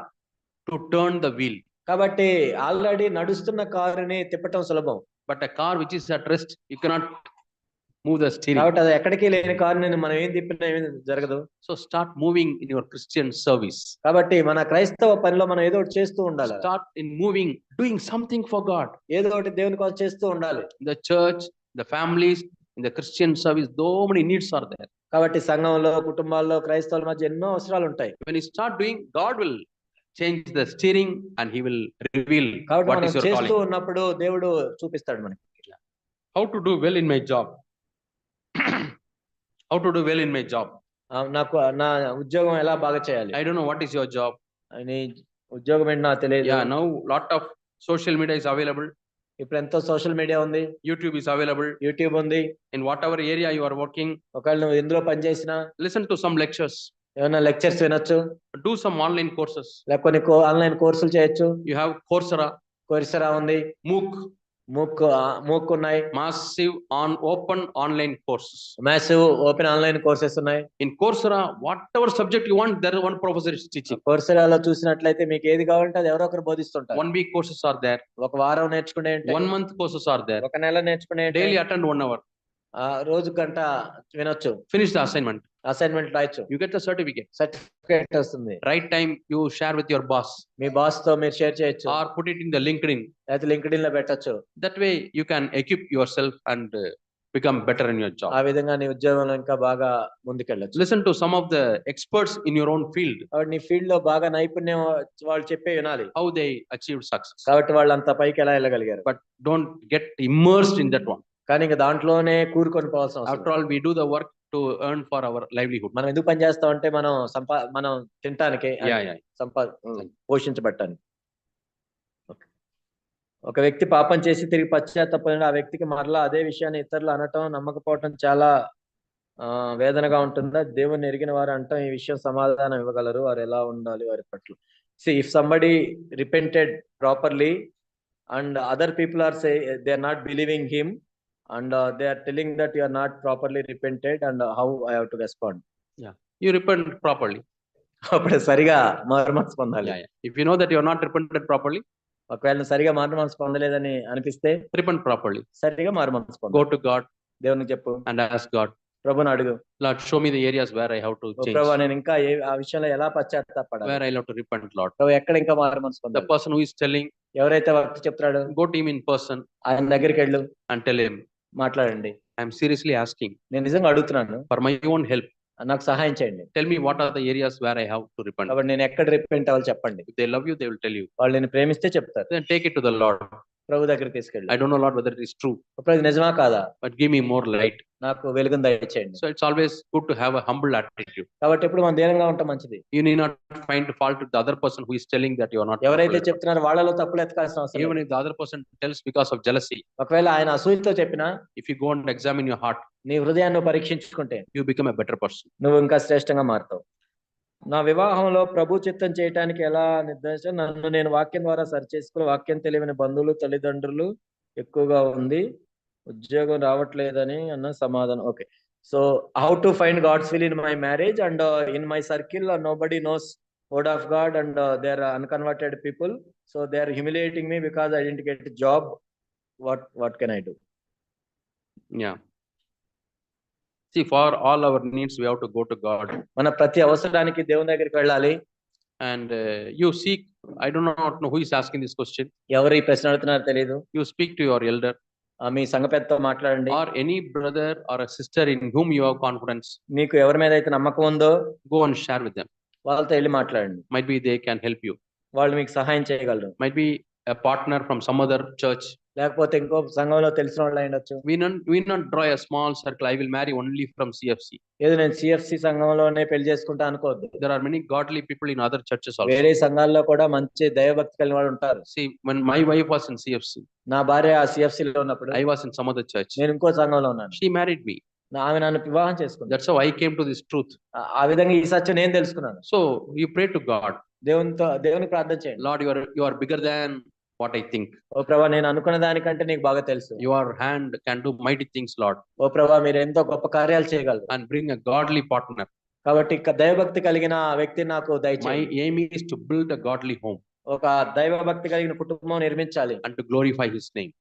to turn the wheel. కాబట్టి ఆల్రెడీ నడుస్తున్న కారుని తిప్పటం సులభం. But a car which is at rest, you cannot move the steering. కాబట్టి అది ఎక్కడికి లేని కారుని మనం ఏం తిప్పినా ఏమీ జరగదు. So start moving in your Christian service. కాబట్టి మన క్రైస్తవ పనిలో మనం ఏదో ఒకటి చేస్తూ ఉండాలి. Start in moving, doing something for God. ఏదో ఒకటి దేవుని కోసం చేస్తూ ఉండాలి. In the church, the families, in the Christian service, so many needs are there. కాబట్టి సంఘంలో, కుటుంబాల్లో, క్రైస్తవుల మధ్య ఎన్నో అవసరాలు ఉంటాయి. When you start doing, God will change the steering and he will reveal కాబట్టి what మనం is your చేస్తూ calling. ఉన్నప్పుడు దేవుడు చూపిస్తాడు మనకి. How to do well in my job. How to do well in my job. నాకు నా ఉద్యోగం ఎలా బాగా చేయాలి. I don't know what is your job. నీ ఉద్యోగం ఏంటి నాకు తెలియదు. Yeah, now lot of social media is available. ఇప్పుడు ఎంతో సోషల్ మీడియా ఉంది. YouTube is available. యూట్యూబ్ ఉంది. In whatever area you are working, ఒకవేళ నువ్వు ఎందులో పని చేసినా listen to some lectures. ఏమైనా లెక్చర్స్ వినొచ్చు. Do some online courses. లేకపోతే కొన్ని ఆన్లైన్ కోర్సులు చేయొచ్చు. You have Coursera, కోర్సెరా ఉంది. మూక్ ఉన్నాయి. massive open online courses. Massive open online courses ఉన్నాయి. In Coursera, whatever subject you want, there one professor is teaching. కోర్సెరాలో చూసినట్లయితే మీకు ఏది కావాలంటే అది ఎవరో ఒకరు బోధిస్తుంటారు. 1 week courses are there. ఒక వారం నేర్చుకునే 1 month courses are there. ఒక నెల నేర్చుకునే Daily attend 1 hour. రోజు గంట వినొచ్చు. Finish the assignment. అసైన్మెంట్ రాయొచ్చు. You get the certificate. Certificate వస్తుంది. Right time you share with your boss. Me boss తో మీరు షేర్ చేయొచ్చు. Or put it in the LinkedIn. లేకపోతే లింక్డ్ఇన్ లో పెట్టొచ్చు. That way you can equip yourself and become better in your job. ఆ విధంగా నీ ఉద్యోగంలో ఇంకా బాగా ముందుకెళ్ళొచ్చు. Listen to some of the experts in your own field. కాబట్టి నీ ఫీల్డ్ లో బాగా నైపుణ్యం వాళ్ళు చెప్పే వినాలి. How they achieved success. కాబట్టి వాళ్ళు అంత పైకి ఎలా వెళ్ళగలిగారు. But don't get immersed in that one. కానీ ఇంకా దాంట్లోనే కూరుకొని పోవాల్సిన అవసరం. After all, we do the work to earn for our livelihood. మనం ఎందుకు పని చేస్తాం అంటే మనం తినటానికి, Yeah. పోషించబడటానికి. ఒక వ్యక్తి పాపం చేసి తిరిగి పశ్చాత్తాపడిన ఆ వ్యక్తికి మరలా అదే విషయాన్ని ఇతరులు అనటం, నమ్మకపోవటం చాలా వేదనగా ఉంటుందా? దేవుని ఎరిగిన వారు అంటాం ఈ విషయం సమాధానం ఇవ్వగలరు. వారు ఎలా ఉండాలి వారి పట్ల. See, if somebody repented properly and other people are say they are not believing him and they are telling that you are not properly repented and how I have to respond. Yeah, you repent properly. అప్పుడు సరిగా మారుమనసు పొందాలి. Yeah. If you know that you are not repented properly, ఒకవేళ సరిగా మారుమనసు పొందలేదని అనిపిస్తే repent properly. సరిగా మారుమనసు పొందాలి. Go to God దేవునికి చెప్పు and ask God, ప్రభుని అడుగు. Lord, show me the areas where I have to change. ప్రభు నేను ఇంకా ఆ విషయంలో ఎలా పశ్చాత్తాపడాలి. Where I have to repent, Lord. ప్రభు ఎక్కడ ఇంకా మారుమనసు The పొందాలి. person who is telling, ఎవరైతే వ్యక్తి చెప్తాడో go to him in person ఆయన దగ్గరికి వెళ్ళు, and tell him, మాట్లాడండి. I am seriously asking నేను నిజంగా అడుగుతున్నాను, for my own help. నాకు సహాయం చేయండి. Tell me what are the areas where I have to repent. కాబట్టి నేను ఎక్కడ రిపెంట్ అవ్వాలి చెప్పండి. If they love you, they will tell you. వాళ్ళు నేను ప్రేమిస్తే చెప్తారు. Then take it to the Lord. ప్రభు దగ్గరికి తీసుకెళ్ళి, I don't know, Lord, whether it is true, ఇప్పుడు ఇది నిజమా కాదా, but give me more light. నాకు వెలుగును దయచేయండి. So it's always good to have a humble attitude. కాబట్టి ఎప్పుడు మనం దీనంగా ఉంటాం మంచిది. You need not find fault with the other person who is telling that you are not. ఎవరైతే చెప్తున్నారో వాళ్ళలో తప్పులు ఎతకాల్సిన అవసరం Even లేదు. if the other person tells because of jealousy, ఒకవేళ ఆయన అసూయతో చెప్పినా, if you go and examine your heart, నీ హృదయాన్ని పరీక్షించుకుంటే you become a better person. నువ్వు ఇంకా శ్రేష్టంగా మారుతావు. నా వివాహంలో ప్రభు చిత్తం చేయటానికి ఎలా నిర్దేశం, నన్ను నేను వాక్యం ద్వారా సరిచేసుకుని వాక్యం తెలియని బంధువులు తల్లిదండ్రులు ఎక్కువగా ఉంది, ఉద్యోగం రావట్లేదని అన్న సమాధానం. Okay, so how to find God's will in my marriage and in my circle nobody knows word of God and they are unconverted people, so they are humiliating me because I don't get job. What can I do? Yeah. See, for all our needs, we have to go to God. మన ప్రతి అవసరానికి దేవుని దగ్గరికి వెళ్ళాలి. And you seek, I do not know who is asking this question. ఎవరు ఈ ప్రశ్న అడుగుతున్నారో తెలియదు. You speak to your elder మీ సంఘ పెద్దతో మాట్లాడండి. or any brother or a sister in whom you have confidence. మీకు ఎవరి మీద అయితే నమ్మకం ఉందో Go and share with them. వాళ్ళతో వెళ్ళి మాట్లాడండి. Might be they can help you. వాళ్ళు మీకు సహాయం చేయగలరు. Might be a partner from some other church. లేకపోతే ఇంకో సంఘంలో తెలిసిన వాళ్ళు అయ్యొచ్చు. We not draw a small circle. I will marry only from CFC. ఏదో నేను సిఎఫ్సి సంఘంలోనే పెళ్లి చేసుకుంటా అనుకోవద్దు. There are many godly people in other churches also. వేరే సంఘాల్లో కూడా మంచి దైవభక్తి కలిగిన వాళ్ళు ఉంటారు. See, when my wife was in CFC, నా భార్య ఆ సిఎఫ్సి లో ఉన్నప్పుడు I was in some other church. నేను ఇంకో సంఘంలో ఉన్నాను. She married me. ఆమె నన్ను వివాహం చేసుకుంది. That's how I came to this truth. ఆ విధంగా ఈ సత్యం నేను తెలుసుకున్నాను. So you pray to God. దేవుని ప్రార్థన చేయండి. Lord, you are bigger than what I think. ఓ ప్రభా, నేను అనుకున్న దానికంటే నీకు బాగా తెలుసు. Your hand can do mighty things, Lord. ఓ ప్రభా, మీరు ఎంతో గొప్ప కార్యాలు చేయగలరు. And bring a godly partner. కాబట్టి దైవభక్తి కలిగిన వ్యక్తి నాకు My దయచేయండి. aim is to build a godly home. ఒక దైవ భక్తి కలిగిన కుటుంబం నిర్మించాలి. and to glorify his name.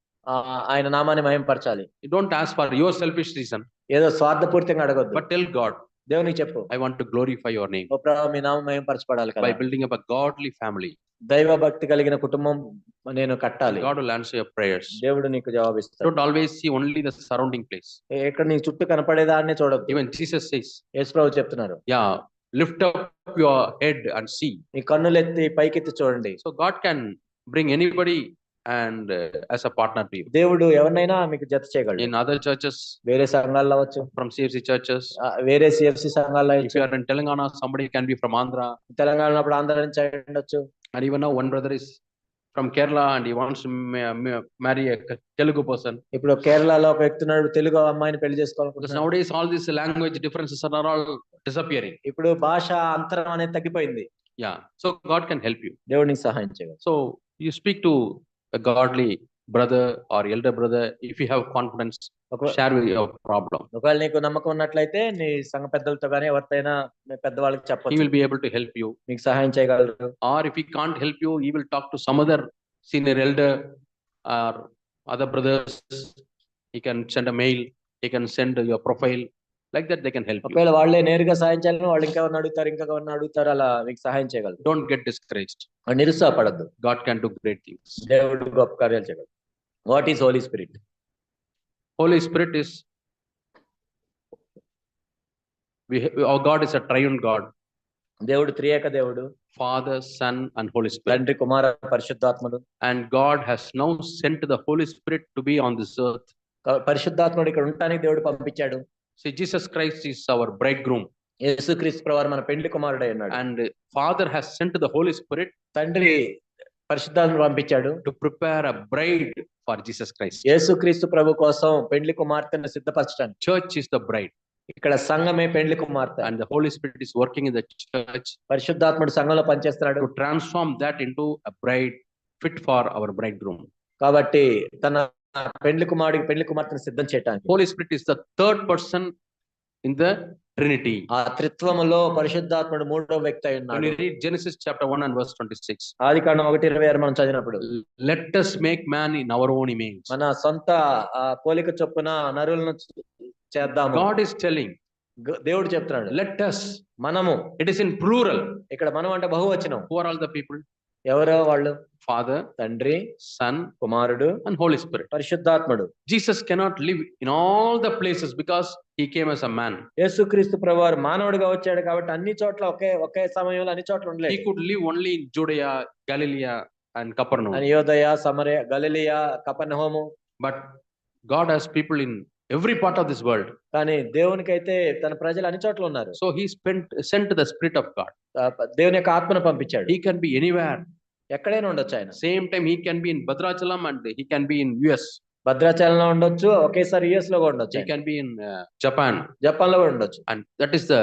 ఆయన నామాన్ని మహిమపరచాలి. You don't ask for your selfish reason, ఏదో స్వార్థపూరితంగా అడగొద్దు. but tell God, దేవునికి చెప్పు, I want to glorify your name ఓ ప్రభువా మీ నామం మహిమపరచబడాలి కదా. by building up a godly family. దైవ భక్తి కలిగిన కుటుంబం నేను కట్టాలి. God will answer your prayers. దేవుడు నీకు జవాబిస్తాడు. Don't always see only the surrounding place. ఎక్కడ నీ చుట్టూ కనపడేదాన్ని చూడొద్దు. Even Jesus says, యేసు ప్రభు చెప్తున్నారు, yeah, lift up your head and see. నీ కన్నులెత్తి పైకెత్తి చూడండి. So God can bring anybody and as a partner to you. దేవుడు ఎవరినైనా మీకు జత చేయగలడు. In other churches, వేరే సంఘాల్లో అవ్వచ్చు, from CFC churches, వేరే CFC సంఘాల్లో if you are in Telangana, somebody can be from Andhra. Telangana ఉన్నప్పుడు ఆంధ్ర నుంచి అయి ఉండొచ్చు. And even now one brother is from Kerala and he wants to marry a Telugu person. ఇప్పుడు కేరళలో ఒక వ్యక్తి ఉన్నాడు, తెలుగు అమ్మాయిని పెళ్లి Because చేసుకోవాలనుకుంటున్నాడు. nowadays all these language differences are all disappearing. ఇప్పుడు భాష అంతరం అనేది తగ్గిపోయింది. Yeah, so God can help you. దేవుడు నీకు సహాయం చేయగలడు. So you speak to a godly brother or elder brother. If you have confidence, share with your problem. ఒకవేళ నీకు నమ్మకం ఉన్నట్లయితే నీ సంఘ పెద్దలతో గానీ ఎవరితోనైనా పెద్దవాళ్ళకి He చెప్పొచ్చు, will be able to help you. మీకు సహాయం చేయగలరు. Or if he can't help you, he will talk to some other senior elder or other brothers. He can send a mail, he can send your profile. Like that they can help you. ఒకవేళ వాళ్ళే నేరుగా సహాయం చేయాలని వాళ్ళు ఇంకెవరిని అడుగుతారు, అలా మీకు సహాయం చేయగలరు. Don't get discouraged. నిరుత్సాహపడద్దు. God can do great things. దేవుడు గొప్ప కార్యాలు చేయగలడు. What is Holy Spirit? Holy Spirit is, our God is a triune God. దేవుడు త్రియేక దేవుడు, Father, Son and Holy Spirit. తండ్రి, కుమార, పరిశుద్ధాత్ముడు. And God has now sent the Holy Spirit to be on this earth. పరిశుద్ధాత్ముడు ఇక్కడ ఉండటానికి దేవుడు పంపించాడు. See, Jesus Christ is our bridegroom. యేసుక్రీస్తు ప్రభువు మన పెండ్లి కుమారుడై ఉన్నాడు. And Father has sent the Holy Spirit తండ్రి పరిశుద్ధాత్ముడు పంపించాడు to prepare a bride for Jesus Christ. యేసుక్రీస్తు ప్రభు కోసం పెండ్లి కుమార్తెను సిద్ధపరచడానికి. Church is the bride. ఇక్కడ సంఘమే పెండ్లి కుమార్తె. And the Holy Spirit is working in the church పరిశుద్ధాత్ముడు సంఘంలో పనిచేస్తున్నాడు to transform that into a bride fit for our bridegroom. కాబట్టి తన పెండ్లి కుమార్తెను సిద్ధం చేయడానికి. Holy Spirit is the third person in the Trinity. ఆ త్రిత్వములో పరిశుద్ధాత్ముడు మూడో వ్యక్తి అయి When ఉన్నాడు. you read Genesis chapter 1 and verse 26, ఆదికాండం 1:26 మనం చదివినప్పుడు, let us make man in our own image. మన సొంత పోలిక చొప్పున నరులను చేద్దాము. God is telling, దేవుడు చెప్తున్నాడు, let us. మనము. It is in plural. ఇక్కడ మనం అంటే బహువచనం. Who are all the people? ఎవరో వాళ్ళు? Father, తండ్రి, Son కుమారుడు, and Holy Spirit. పరిశుద్ధాత్ముడు. Jesus cannot live in all the places because he came as a man. యేసుక్రీస్తు ప్రభువారు మానవుడిగా వచ్చాడు కాబట్టి అన్ని చోట్ల ఒకే సమయంలో అన్ని చోట్ల ఉండలేదు. He could live only in Judea, Galilee and Capernaum. యోదయ, సమరయ, Galilee, కపెర్నహూము. But God has people in every part of this world. కానీ దేవునికైతే తన ప్రజలు అన్ని చోట్ల ఉన్నారు. So he sent the Spirit of God. దేవుని యొక్క ఆత్మను పంపించాడు. He can be anywhere. ఎక్కడైనా ఉండొచ్చు ఆయన. Same time he can be in Bhadrachalam and he can be in US. భద్రాచలంలో ఉండొచ్చు, ఒకేసారి US లో కూడా ఉండొచ్చు. He can be in Japan. Japan లో కూడా ఉండొచ్చు. And that is the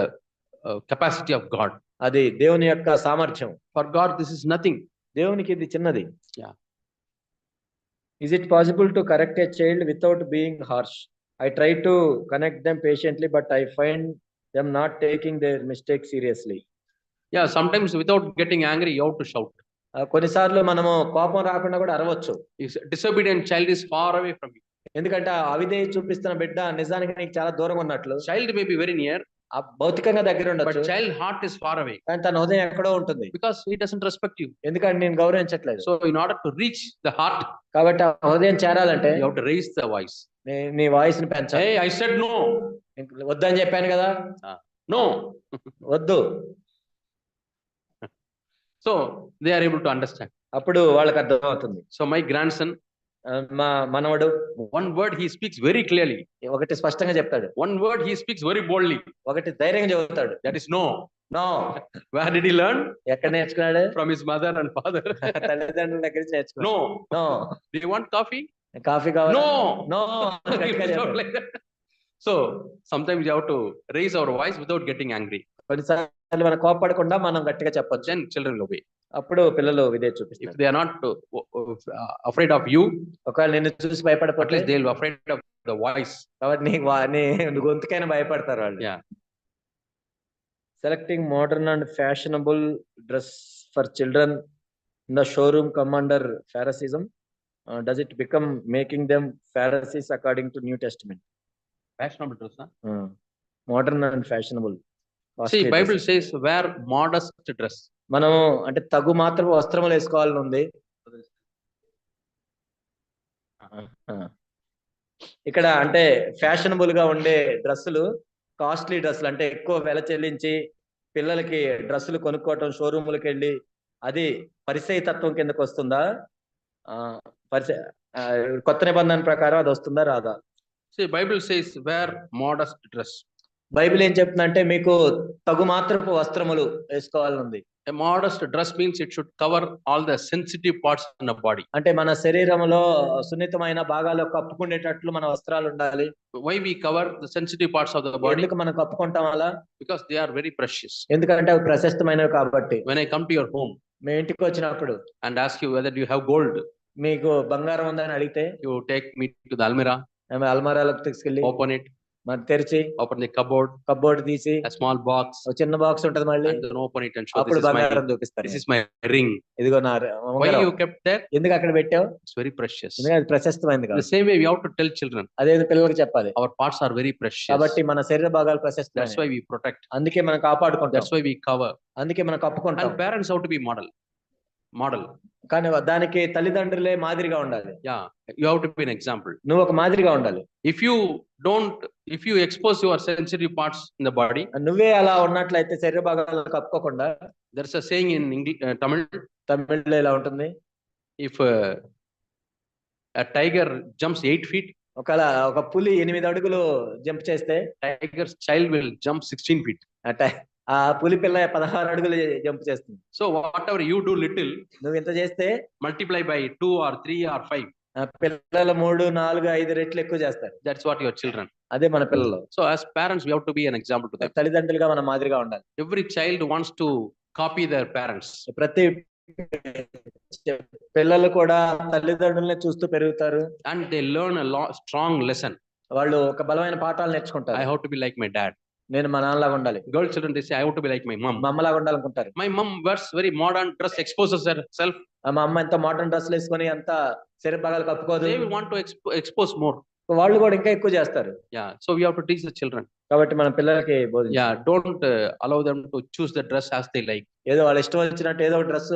capacity of God. అది దేవుని యొక్క సామర్థ్యం. For God this is nothing. దేవునికి ఇది చిన్నది. Yeah. Is it possible to correct a child without being harsh? I try to connect them patiently, but I find them not taking their mistake seriously. Yeah, sometimes without getting angry you have to shout. కొన్నిసార్లు మనము కోపం రాకుండా కూడా అరవచ్చు. Disobedient child is far away from you. ఎందుకంటే అవిధేయ చూపిస్తున్న బిడ్డ నిజానికి నీకు చాలా దూరంగా ఉన్నట్లు. Child may be very near, భౌతికంగా దగ్గర but ఉండొచ్చు, child heart is far away కానీ తన హృదయం ఎక్కడో ఉంటుంది. because he doesn't respect you. ఎందుకంటే నేను గౌరవించట్లేదు. So in order to reach the heart, కాబట్టి ఆ హృదయం చేరాలంటే you have to raise the voice. నీ వాయిస్ ని పెంచాలి. Hey, I said no. వద్దని చెప్పాను కదా, No. వద్దు. So they are able to understand. అప్పుడు వాళ్ళకి అర్థం అవుతుంది. So my grandson, మా మనవడు one word he speaks very clearly. ఒకటి స్పష్టంగా చెప్తాడు, One word he speaks very boldly. ఒకటి ధైర్యంగా చెబుతాడు. That is no. No. Where did he learn? ఎక్కడ నేర్చుకున్నాడు? From his mother and father. తల్లిదండ్రుల దగ్గర నుంచి నేర్చుకున్నాడు. No. No. Do you want coffee? Coffee కావాలి? No. No. Like that. So sometimes you have to raise our voice without getting angry. కొన్నిసార్లు మనం కోపపడకుండా మనం గట్టిగా చెప్పొచ్చు. Then children will obey. అప్పుడు పిల్లలు విధేయత If చూపిస్తారు. they are not afraid of you, ఒకవేళ నిన్ను చూసి at భయపడకపోతే least they will be afraid of the voice. కాబట్టి నీ గొంతుకైనా భయపడతారు వాళ్ళు. Yeah. Selecting modern and fashionable dress for children In the showroom commander Phariseeism, does it become making them Pharisees according to New Testament? Fashionable dress, huh? Modern and fashionable. See, Costly Bible dress. says wear modest dress. మనం అంటే తగు మాత్రం వస్త్రములు వేసుకోవాలని ఉంది. ఇక్కడ అంటే fashionable గా ఉండే డ్రెస్సులు, కాస్ట్లీ డ్రెస్సులు అంటే ఎక్కువ వెల చెల్లించి పిల్లలకి డ్రెస్సులు కొనుక్కోవటం, షోరూములకు వెళ్ళి, అది పరిసయ తత్వం కిందకు వస్తుందా? కొత్త నిబంధన ప్రకారం అది వస్తుందా రాదా? See, Bible says wear modest dress. Bible ఏం చెప్తుందంటే మీకు తగు మాత్రపు వస్త్రములు వేసుకోవాలని ఉంది. A modest dress means it should cover all the sensitive parts in the body. అంటే మన శరీరంలో సున్నితమైన భాగాలు కప్పుకునేటట్లు మన వస్త్రాలు ఉండాలి. Why we cover the sensitive parts of the body? ఎందుకు మనం కప్పుకుంటాం అలా? Because they are very precious. ఎందుకంటే అవి ప్రశస్తమైనవి కాబట్టి. When I come to your home మీ ఇంటికి వచ్చినప్పుడు and ask you whether you have gold, మీకు బంగారం ఉందని అడిగితే, you take me to the almirah, అల్మారాలకు తీసుకెళ్ళి open it, మరి తెరిచి, open the cupboard తీసి, a small box, ఒక చిన్న బాక్స్ ఉంటది, మళ్ళీ and then open it and show అప్పుడు బంగారం చూపిస్తారు. this is my ring. ఇదిగో నా Why you kept there? ఎందుకు అక్కడ పెట్టావు? It's very precious. ఎందుకంటే అది ప్రశస్తమైనది The కాబట్టి. same way we have to tell children, అదే పిల్లలకు చెప్పాలి, our parts are very precious. కాబట్టి మన శరీర భాగాలు That's ప్రశస్తమైనవి, why we protect. అందుకే మనం కాపాడుకుంటాం, That's why we cover. అందుకే మనం కప్పుకుంటాం. And parents have to be model. కానీ దానికి తల్లిదండ్రులే మాదిరిగా ఉండాలి. Yeah, you have to be an example. నువ్వు ఒక మాదిరిగా ఉండాలి. If you expose your sensitive parts in the body, నువ్వే అలా ఉన్నట్లయితే శరీర భాగాలు కప్పుకోకుండా, there's a saying in English, తమిళ్లో ఇలా ఉంటుంది, if a tiger jumps 8 feet, ఒక పులి 8 అడుగులు జంప్ చేస్తే tiger's child will jump 16 feet. ఆ పులి పిల్ల 16 అడుగులు జంప్ చేస్తుంది. So whatever you do little, నువ్వు ఇంత చేస్తే multiply by 2 or 3 or 5. పిల్లలు 3, 4, 5 రెట్లు ఎక్కువ చేస్తారు. That's what your children. అదే మన పిల్లలు. So as parents we have to be an example to them. తల్లిదండ్రులుగా మనం మాదిరిగా ఉండాలి. Every child wants to copy their parents. ప్రతి పిల్లలు కూడా తల్లిదండ్రులనే చూస్తూ పెరుగుతారు. And they learn a strong lesson. వాళ్ళు ఒక బలమైన పాఠాలు నేర్చుకుంటారు. I have to be like my dad. నేను మా నాన్నలాగా ఉండాలి. Girl children, they say I have to be like my mom. మా అమ్మలాగా ఉండాలనుకుంటారు. My mom wears very modern dress, exposes herself. మా అమ్మ ఎంత మోడర్న్ డ్రెస్లు వేసుకొని అంత శరీర భాగాలు కప్పుకోదు. They will want to expose more. వాళ్ళు కూడా ఇంకా ఎక్కువ చేస్తారు. Yeah, so we have to teach the children. కాబట్టి మన పిల్లలకి బోధించాలి. Yeah, don't allow them to choose the dress as they like. ఏదో వాళ్ళ ఇష్టం వచ్చినట్టు ఏదో డ్రెస్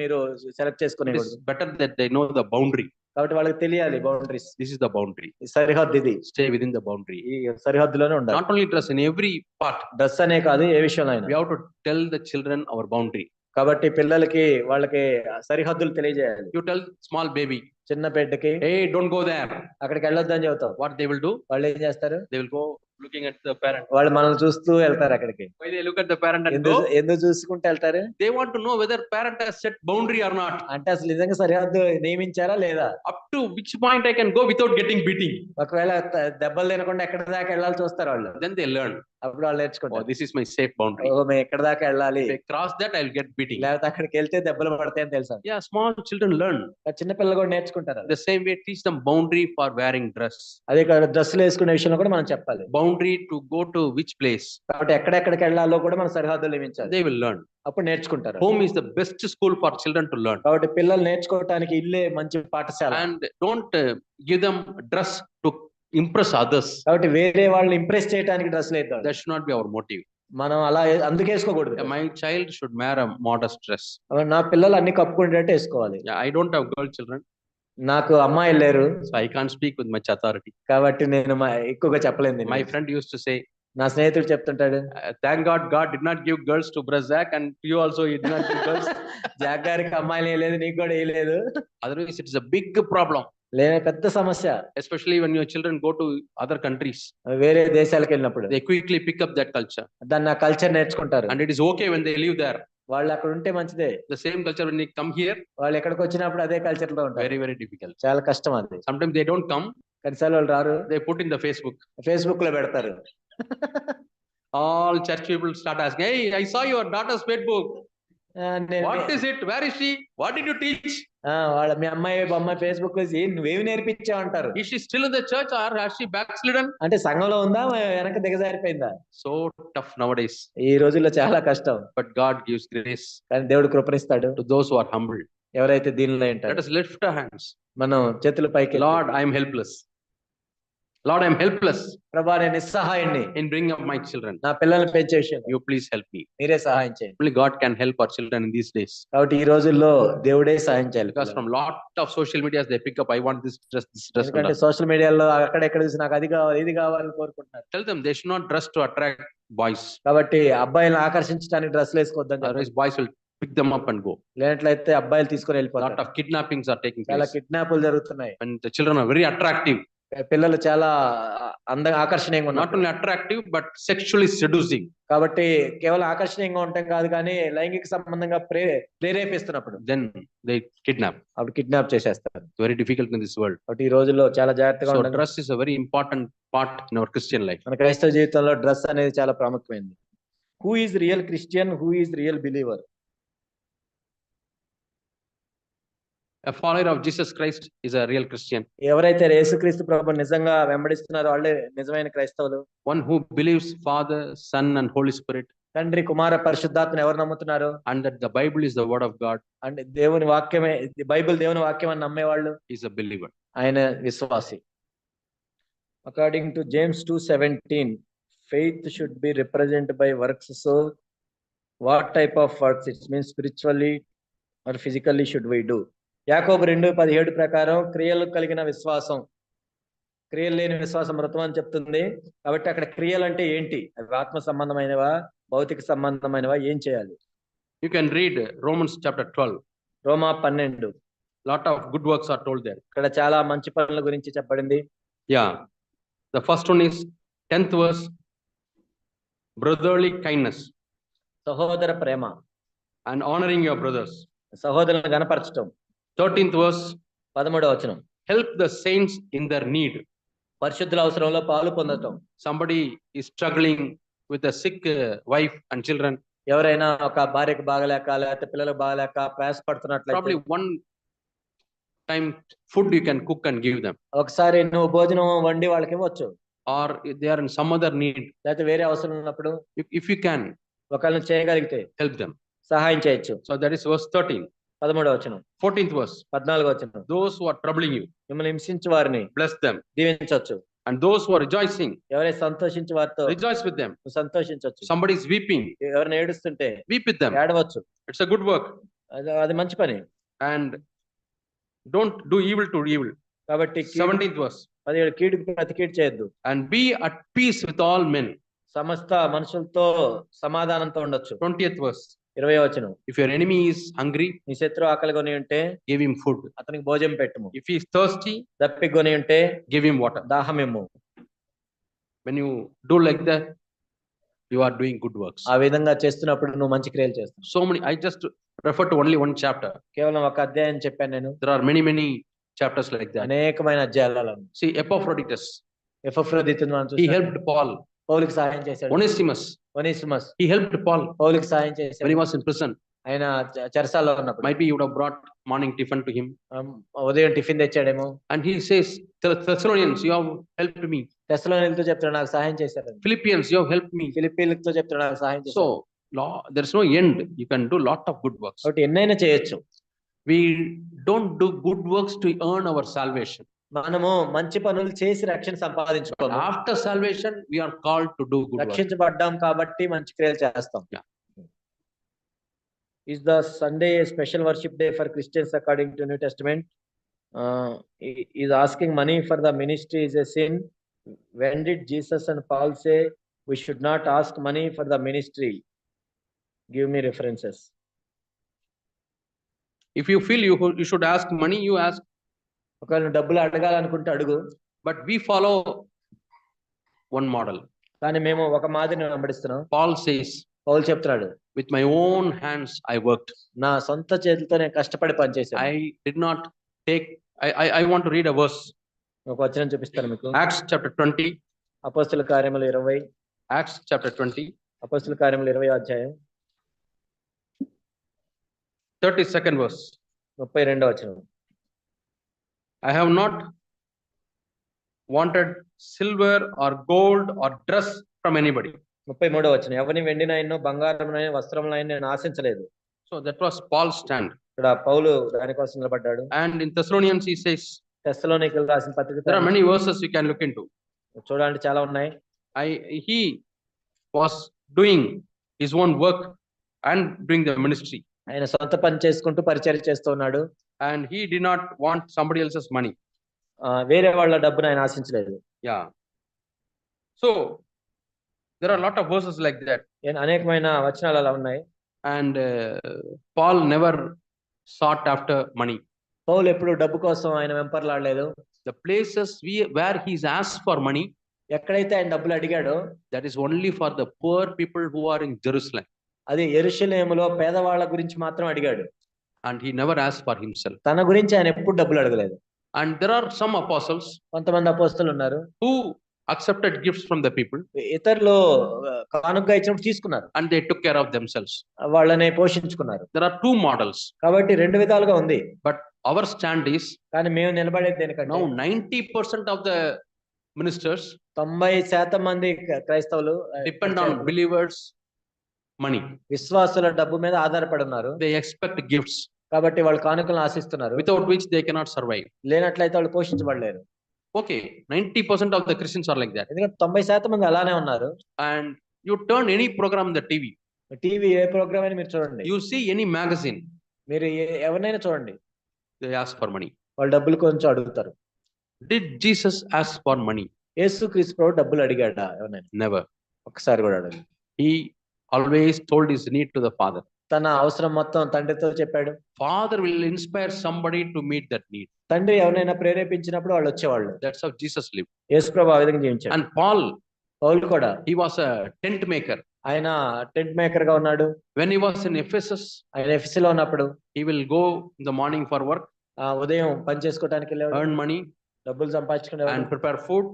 మీరు సెలెక్ట్ చేసుకునే. It is better that they know the boundary. కాబట్టి వాళ్ళకి తెలియాలి boundaries. This is the boundary. సరిహద్దు ఇది. Stay within the boundary. ఈ సరిహద్దులోనే ఉండాలి. Not only dress, in every part. Dress అనే కాదు, ఏ విషయంలో అయినా. We have to tell the children our boundary. కాబట్టి పిల్లలకి వాళ్ళకి సరిహద్దులు తెలియజేయాలి. You tell small baby, చిన్న బిడ్డకి, hey, don't go there. అక్కడికి వెళ్ళొద్దని చెబుతాం. What they will do? వాళ్ళు ఏం చేస్తారు? They will go looking at the parent. వాళ్ళు మనల్ని చూస్తూ వెళ్తారు అక్కడికి. Why they look at the parent and go? ఎందుకు చూసుకుంటూ వెళ్తారు? They want to know whether parent has set boundary or not. అంటే అసలు నిజంగా సరిహద్దు నియమించారా లేదా? Up to which point I can go without getting beating. ఒకవేళ దెబ్బలు తినకుండా ఎక్కడ దాకా వెళ్ళాలి చూస్తారు వాళ్ళు. Then they learn. అప్పుడు వాళ్ళు నేర్చుకుంటారు. Oh, this is my safe boundary. మేము ఎక్కడ దాకా వెళ్ళాలి. If I cross that, I'll get beating. లేకపోతే అక్కడికి వెళ్తే దెబ్బలు పడతాయని తెలుసా? Yeah, small children learn. చిన్న పిల్లలు కూడా నేర్చుకుంటారు. The same way, teach them boundary for wearing dress. అదే కాదు, డ్రెస్సులు వేసుకునే విషయంలో కూడా మనం చెప్పాలి. Boundary to go to which place. కాబట్టి ఎక్కడెక్కడికి వెళ్ళాలో కూడా మనం సరిహద్దులు నియమించాలి. They will learn. అప్పుడు నేర్చుకుంటారు. Home is the best school for children to learn. కాబట్టి పిల్లలు నేర్చుకోవడానికి ఇల్లే మంచి పాఠశాల. And don't give them dress to impress others. కాబట్టి వేరే వాళ్ళని ఇంప్రెస్ చేయడానికి డ్రెస్సులు వేద్దాం. That should not be our motive. మనం అలా అందుకే వేసుకోకూడదు. My child should wear a modest dress. నా పిల్లలు అన్ని కప్పుకునేటట్టు వేసుకోవాలి. Yeah, I don't have girl children. నాకు అమ్మాయిలు లేరు. So I can't speak with much authority. కాబట్టి నేను ఎక్కువగా చెప్పలేను. My friend used to say, నా స్నేహితుడు చెప్తుంటాడు, thank God did not give girls to Brother Zach, and you also he did not give girls. Jack గారికి అమ్మాయిలు వేయలేదు, నీకు కూడా వేయలేదు. Otherwise it is a big problem. లేని పెద్ద సమస్య. Especially when your children go to other countries. వేరే దేశాలకు వెళ్ళినప్పుడు they quickly pick up that culture. దాన్ని ఆ కల్చర్ నేర్చుకుంటారు. And it is okay when they live there. వాళ్ళు అక్కడ ఉంటే మంచిదే. The same culture when they come here. వాళ్ళు ఎక్కడికి వచ్చినప్పుడు అదే కల్చర్ లో ఉంటారు. Very, very difficult. చాలా కష్టం అది. Sometimes they don't come. కనీసాలు వాళ్ళు రారు. They put in the Facebook లో పెడతారు. All church people start asking, hey, I saw your daughter's Facebook. What is it? Where is she? What did you teach? వాళ్ళ మీ అమ్మాయి Facebook లో నువ్వేమి నేర్పించావు అంటారు. Is she still in the church or has she backslidden? అంటే సంఘంలో ఉందా, వెనక దిగజారిపోయిందా? So tough nowadays. ఈ రోజుల్లో చాలా కష్టం. But God gives grace. కానీ దేవుడు కృపనిస్తాడు to those who are humble. ఎవరైతే దీనిలో Let ఏంటారు us lift our hands. మనం చేతుల పైకి Lord, I am helpless. Lord, I am helpless ప్రభా నేను నిస్సహాయుణ్ణి in bringing up my children. నా పిల్లల్ని పెంచే విషయంలో You please help me. మీరే సహాయం చేయండి. Only God can help our children in these days. కాబట్టి ఈ రోజుల్లో దేవుడే సహాయం చేయాలి Because from lot of social medias they pick up, I want this dress. ఎందుకంటే సోషల్ మీడియాలో అక్కడెక్కడ చూసి నాకు అది కావాలి ఇది కావాలని కోరుకుంటున్నారు. Tell them they should not dress to attract boys. కాబట్టి అబ్బాయిలను ఆకర్షించడానికి డ్రెస్సులు వేసుకోవద్దని Otherwise చెప్పారు. boys will pick them up and go. లేనట్లయితే అబ్బాయిలు తీసుకొని Lot వెళ్ళిపోతారు. of kidnappings are taking చాలా place. కిడ్నాపులు జరుగుతున్నాయి. And the children are very attractive. పిల్లలు చాలా అందంగా ఆకర్షణీయంగా Not ఉన్నారు. only attractive, but sexually seducing. కాబట్టి కేవలం ఆకర్షణీయంగా ఉండటం కాదు కానీ లైంగిక సంబంధంగా ప్రేరేపిస్తున్నప్పుడు Then they kidnap. అప్పుడు కిడ్నాప్ చేసేస్తారు. Very difficult in this world. కాబట్టి ఈ రోజుల్లో చాలా జాగ్రత్తగా So ఉండాలి. dress is a very important part in our Christian life. మన క్రైస్తవ జీవితంలో డ్రెస్ అనేది చాలా ప్రాముఖ్యమైనది. Who is real Christian, who is real believer? A follower of Jesus Christ is a real Christian. ఎవరైతే యేసుక్రీస్తు ప్రభువుని నిజంగా వెంబడిస్తున్నారో వాళ్ళే నిజమైన క్రైస్తవులు. One who believes Father, Son and Holy Spirit, తండ్రి కుమార పరిశుద్ధాత్మను ఎవరు నమ్ముతున్నారు? and that the Bible is the word of God, అంటే దేవుని వాక్యమే, బైబిల్ దేవుని వాక్యం అని నమ్మేవాళ్ళు is a believer. ఆయన విశ్వాసి. According to James 2:17 faith should be represented by works. So what type of works? It means spiritually or physically should we do? యాకోబు 2:17 ప్రకారం క్రియలు కలిగిన విశ్వాసం, క్రియలు లేని విశ్వాసం మృతం అని చెప్తుంది. కాబట్టి అక్కడ క్రియలు అంటే ఏంటి? అవి ఆత్మ సంబంధమైనవా, భౌతిక సంబంధమైనవా, ఏం చేయాలి? You can read Romans chapter 12. Roma 12. Lot of good works are told there. ఇక్కడ చాలా మంచి పనుల గురించి చెప్పబడింది. Yeah. The first one is 10th verse, brotherly kindness సహోదర ప్రేమ, and honoring your brothers. సహోదరులను గణపరచటం. 13th verse, 13వ వచనం, help the saints in their need. పరిశుద్ధుల అవసరంలో పాలు పొందటం. Somebody is struggling with a sick wife and children. ఎవరైనా ఒక భార్యకు బాగలేక లేకపోతే పిల్లలకు బాగలేక ప్రయాసపడుతున్నట్లయితే Probably one time food you can cook and give them. ఒకసారి నువ్వు భోజనం వండి వాళ్ళకి ఇవ్వచ్చు. Or if they are in some other need, లేకపోతే వేరే అవసరం ఉన్నప్పుడు if you can ఒకళ్ళని చేయగలిగితే help them. సహాయం చేయొచ్చు. So that is verse 13. 13వ వచనం. 14th verse, 14వ వచనం, those who are troubling you, మిమ్మల్ని హింసించు వారిని bless them. దీవించవచ్చు. And those who are rejoicing, ఎవరైతే సంతోషించే వారితో rejoice with them. నువ్వు సంతోషించవచ్చు. Somebody is weeping, ఎవరిని ఏడుస్తుంటే weep with them. ఏడవచ్చు. It's a good work. అది మంచి పని. And don't do evil to evil. కాబట్టి 17th verse, 17 కీడుకు ప్రతి కీడు చేయొద్దు. and be at peace with all men. సమస్త మనుషులతో సమాధానంతో ఉండొచ్చు. 20th verse, 20వ వచనం, if your enemy is hungry, నీ శత్రువు ఆకలిగొని ఉంటే give him food. అతనికి భోజనం పెట్టుము. If he is thirsty, దప్పిగొని ఉంటే give him water. దాహమిమ్ము. When you do like that, you are doing good works. ఆ విధంగా చేస్తున్నప్పుడు నువ్వు మంచి క్రియలు చేస్తావు. So many, I just refer to only one chapter. కేవలం ఒక అధ్యాయం చెప్పాను నేను. There are many chapters like that. అనేకమైన అధ్యాయాలు. See, Epaphroditus, ఎపఫ్రోదితును మనం he చూస్తాం. helped Paul. పౌలుకి సహాయం చేశాడు. Onesimus, Onesimus he helped Paul పౌలుకి సహాయం when he చేశాడు. was in prison. ఆయన చెరసాల్లో ఉన్నప్పుడు Might be you would have brought morning tiffin to him. ఉదయం టిఫిన్ తెచ్చాడేమో. And he says, Thessalonians, you have helped me. తెస్సలోనికీయులతో చెప్తాడు నాకు సహాయం చేశారు. Philippians, you have helped me. ఫిలిప్పీయులతో చెప్తాడు నాకు సహాయం చేశారు. So, there is no end. You can do lot of good works. కాబట్టి ఎన్నైనా చేయొచ్చు. We don't do good works to earn our salvation. మనము మంచి పనులు చేసి రక్షణ సంపాదించుకోము. After salvation, we are called to do good works. రక్షించబడ్డాం కాబట్టి మంచి క్రియలు చేస్తాం. Yeah. Is the Sunday a special worship day for Christians according to New Testament? Is asking money for the ministry is a sin? When did Jesus and Paul say we should not ask money for the ministry? Give me references. If you feel you should ask money, you ask. ఒకవేళ నువ్వు డబ్బులు అడగాలనుకుంటే అడుగు. But we follow one model. కానీ మేము ఒక మాదిరిని వెంబడిస్తున్నాం. Paul says, పౌలు చెప్తున్నాడు, with my own hands I worked. నా సొంత చేతులతో నేను కష్టపడి పనిచేశాను. I did not take. I want to read a verse. ఒక వచనం చూపిస్తాను మీకు. Acts chapter 20. అపోస్తల కార్యములు 20. Acts chapter 20. అపోస్తల కార్యములు 20వ అధ్యాయం 32nd verse. 32వ వచనం. I have not wanted silver or gold or dress from anybody. 33వ వచనం. ఎవరిని వెండినైనో బంగారమునైనో వస్త్రములైనో నేను ఆశించలేదు. So that was Paul's stand. ఇక్కడ పౌలు దానికోసం నిలబడ్డాడు. And in Thessalonians he says, తెస్సలోనికీయులకు రాసిన పత్రిక there are many verses you can look into. చూడండి చాలా ఉన్నాయి. He was doing his own work and doing the ministry. ఆయన సొంత పని చేసుకుంటూ పరిచర్య చేస్తూ ఉన్నాడు. And he did not want somebody else's money. వేరే వాళ్ళ డబ్బును ఆయన ఆశించలేదు. Yeah. So there are a lot of verses like that. అనేకమైన వచనాలు అలా ఉన్నాయి. And Paul never sought after money. పౌలు ఎప్పుడు డబ్బు కోసం ఆయన వెంపర్లాడలేదు. The places where he's asked for money, ఎక్కడైతే ఆయన డబ్బులు అడిగాడో, that is only for the poor people who are in Jerusalem. అది యెరూషలేములో పేదవాళ్ళ గురించి మాత్రం అడిగాడు. And he never asked for himself. తన గురించి ఆయన ఎప్పుడు డబ్బులు అడగలేదు. And there are some apostles, కొంతమంది అపోస్తలులు ఉన్నారు, who accepted gifts from the people ఇతరులు కానుకగా ఇచ్చినప్పుడు తీసుకున్నారు, and they took care of themselves. వాళ్ళని పోషించుకున్నారు. There are two models. కాబట్టి రెండు విధాలుగా ఉంది. But our stand is, కానీ మేము నిలబడేది దేనికంటే, now 90% of the ministers 90% మంది క్రైస్తవులు depend on believers' money. విశ్వాసుల డబ్బు మీద ఆధారపడి ఉన్నారు. They expect gifts, కాబట్టి వాళ్ళు కానుకలను ఆశిస్తున్నారు. without which they cannot survive. లేనట్లయితే వాళ్ళు పోషించబడలేరు. Okay, 90% of the Christians are like that. ఎందుకంటే 90% మంది అలానే ఉన్నారు. And you turn any program in the TV, TV ఏ ప్రోగ్రామ్ అయినా మీరు చూడండి, you see any magazine, మీరు ఎవరినైనా చూడండి, they ask for money. వాళ్ళు డబ్బులు కొంచెం అడుగుతారు. Did Jesus ask for money? యేసుక్రీస్తు ప్రభువు డబ్బులు అడిగాడా ఎవరైనా? Never. ఒకసారి కూడా అడగలేదు. He always told his need to the Father. తన అవసరం మొత్తం తండ్రితో చెప్పాడు. Father will inspire somebody to meet that need. తండ్రి ఎవరైనా ప్రేరేపించినప్పుడు వాళ్ళు వచ్చేవాళ్ళు. That's how Jesus lived. యేసు ప్రభువు ఆ విధంగా జీవించాడు. And Paul, పౌలు కూడా, he was a tent maker. ఆయన టెంట్ మేకర్ గా ఉన్నాడు. When he was in Ephesus, ఆయన ఎఫెసులో ఉన్నప్పుడు he will go in the morning for work, ఉదయం పని చేసుకోవడానికి వెళ్ళేవాడు, earn money డబ్బులు సంపాదించుకునేవాడు, and prepare food,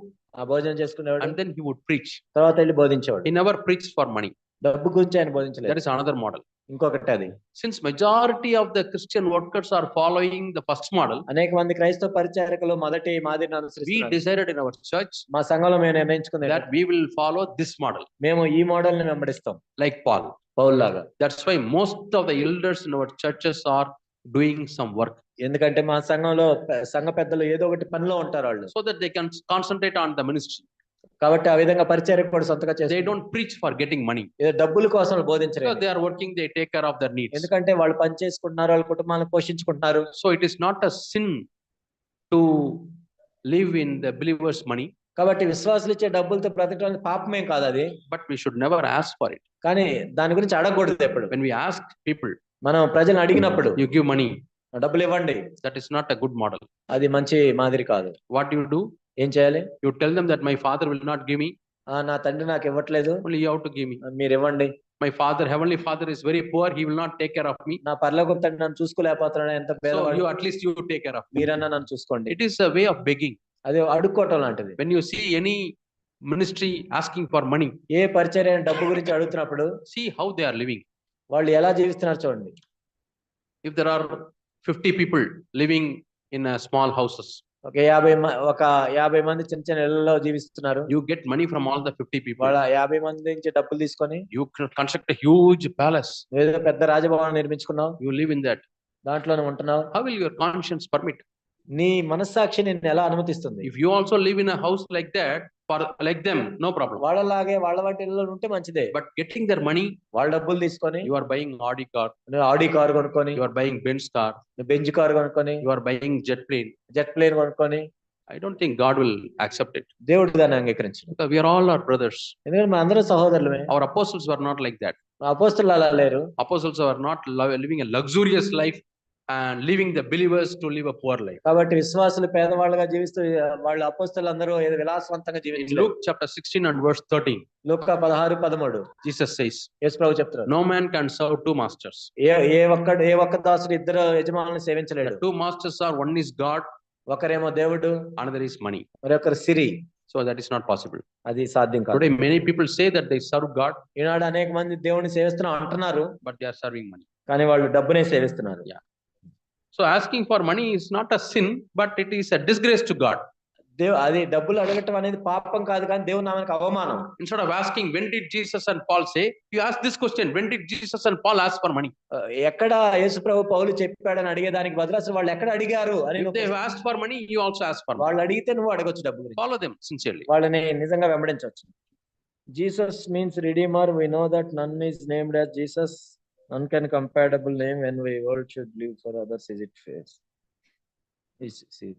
భోజనం చేసుకునేవాడు, and then he would preach. తర్వాత వెళ్ళి బోధించేవాడు. He never preached for money. డబ్బు గురించి ఆయన That బోధించలేదు. is another model. ఇంకొకటి అది, Since majority of the Christian workers are following the first model, అనేక మంది క్రైస్తవ పరిచారకులు మొదటి మాదిరిని we అనుసరిస్తున్నారు. decided in our church మా సంఘంలో మేము నిర్ణయించుకుంది that we will follow this model, మేము ఈ మోడల్ ని వెంబడిస్తాం, like Paul. పౌలు లాగా. That's why most of the elders in our churches are doing some work, ఎందుకంటే మా సంఘంలో సంఘ పెద్దలు ఏదో ఒకటి పనిలో ఉంటారు వాళ్ళు, so that they can concentrate on the ministry. కాబట్టి ఆ విధంగా పరిచర్య కూడా సొంతగా They చేస్తారు. don't preach for getting money. ఏదో డబ్బుల కోసం Because బోధించలేదు, they are working, they take care of their needs. ఎందుకంటే వాళ్ళు పని చేసుకుంటున్నారు, వాళ్ళ కుటుంబాలను పోషించుకుంటున్నారు. So it is not a sin to live in the believers' money, కాబట్టి విశ్వాసులు ఇచ్చే డబ్బులతో బ్రతకడం పాపమేం కాదు అది, but we should never ask for it. కానీ దాని గురించి అడగకూడదు ఎప్పుడు. When we ask people, మనం ప్రజలను అడిగినప్పుడు you give money, డబ్బులు ఇవ్వండి, that is not a good model. అది మంచి మాదిరి కాదు. What do you do? ఏం చేయాలి? You tell them that my father will not give me, నా తండ్రి నాకు ఇవ్వట్లేదు, only you have to give me. మీరు ఇవ్వండి. My father, heavenly father, is very poor, he will not take care of me. నా పరలోకపు తండ్రి నన్ను చూసుకోలేకపోతున్నాడు, ఎంత So పేదవాడు, you, at least you take care of me. మీరన్నా నన్ను చూసుకోండి. It is a way of begging. అది అడుక్కోవటం లాంటిది. When you see any ministry asking for money, ఏ పరిచర్య డబ్బు గురించి అడుగుతున్నప్పుడు see how they are living. వాళ్ళు ఎలా జీవిస్తున్నారు చూడండి. If there are 50 people living in a small houses, ఒక 50 మంది చిన్న చిన్న ఇళ్లలో జీవిస్తున్నారు. you get money from all the 50 people. వాళ్ళ 50 మంది నుంచి డబ్బులు తీసుకొని You construct a huge palace. ఏదో పెద్ద రాజభవనం నిర్మించుకున్నావు, You live in that. దాంట్లోనే ఉంటున్నావు. How will your conscience permit? నీ మనస్సాక్షి నిన్ను ఎలా అనుమతిస్తుంది? If you also live in a house like that, for like them, no problem. వాళ్ళలాగే వాళ్ళ వాటి ఇళ్ళలో ఉంటే మంచిదే. But getting their money, వాళ్ళ డబ్బులు తీసుకొని you are buying Audi car, నువ్వు ఆడి కారు కొనుక్కొని, you are buying Benz car, Benz car కొనుక్కొని, you are buying jet plane. Jet plane కొనుక్కొని, I don't think God will accept it. దేవుడు దాన్ని అంగీకరించడు. Because we are all our brothers. ఎందుకంటే మన అందరూ సహోదరులమే. Our apostles were not like that. అపోస్తలులు అలా లేరు. Apostles were not living a luxurious life and leaving the believers to live a poor life. కాబట్టి విశ్వాసులు పేదవాళ్ళుగా జీవిస్తూ వాళ్ళ అపోస్తలులు అందరూ ఏదో విలాసవంతంగా In జీవించలేదు. Luke chapter 16 and verse 13, Luka 16:13 Jesus says, యేసు ప్రభువు చెప్తున్నారు, no man can serve two masters. ఏ ఒక్క దాసుడు ఇద్దరు యజమానులను సేవించలేడు. The two masters are, one is God, ఒకరేమో దేవుడు, another is money. మరొకరు సిరి. So that is not possible. అది సాధ్యం కాదు. Today many people say that they serve God, ఈనాడు అనేక మంది దేవుని సేవిస్తున్నాం అంటున్నారు, but they are serving money. కానీ వాళ్ళు డబ్బునే సేవిస్తున్నారు. Yeah. So asking for money is not a sin, but it is a disgrace to God. అది డబ్బులు అడగటం అనేది పాపం కాదు, కానీ దేవుని నామానికి అవమానం. Instead of asking, when did Jesus and Paul say? You ask this question, when did Jesus and Paul ask for money? ఎక్కడ యేసు ప్రభు పౌలు చెప్పాడని అడిగేదానికి బదులు అసలు వాళ్ళు ఎక్కడ అడిగారు అని If they have asked for money, you also ask for money. వాళ్ళు అడిగితే నువ్వు అడగొచ్చు డబ్బు గురించి. Follow them sincerely. వాళ్ళని నిజంగా వెంబడించవచ్చు. Jesus means redeemer. We know that none is named as Jesus. None can compatible name when we all should live for others. Is it fair? See,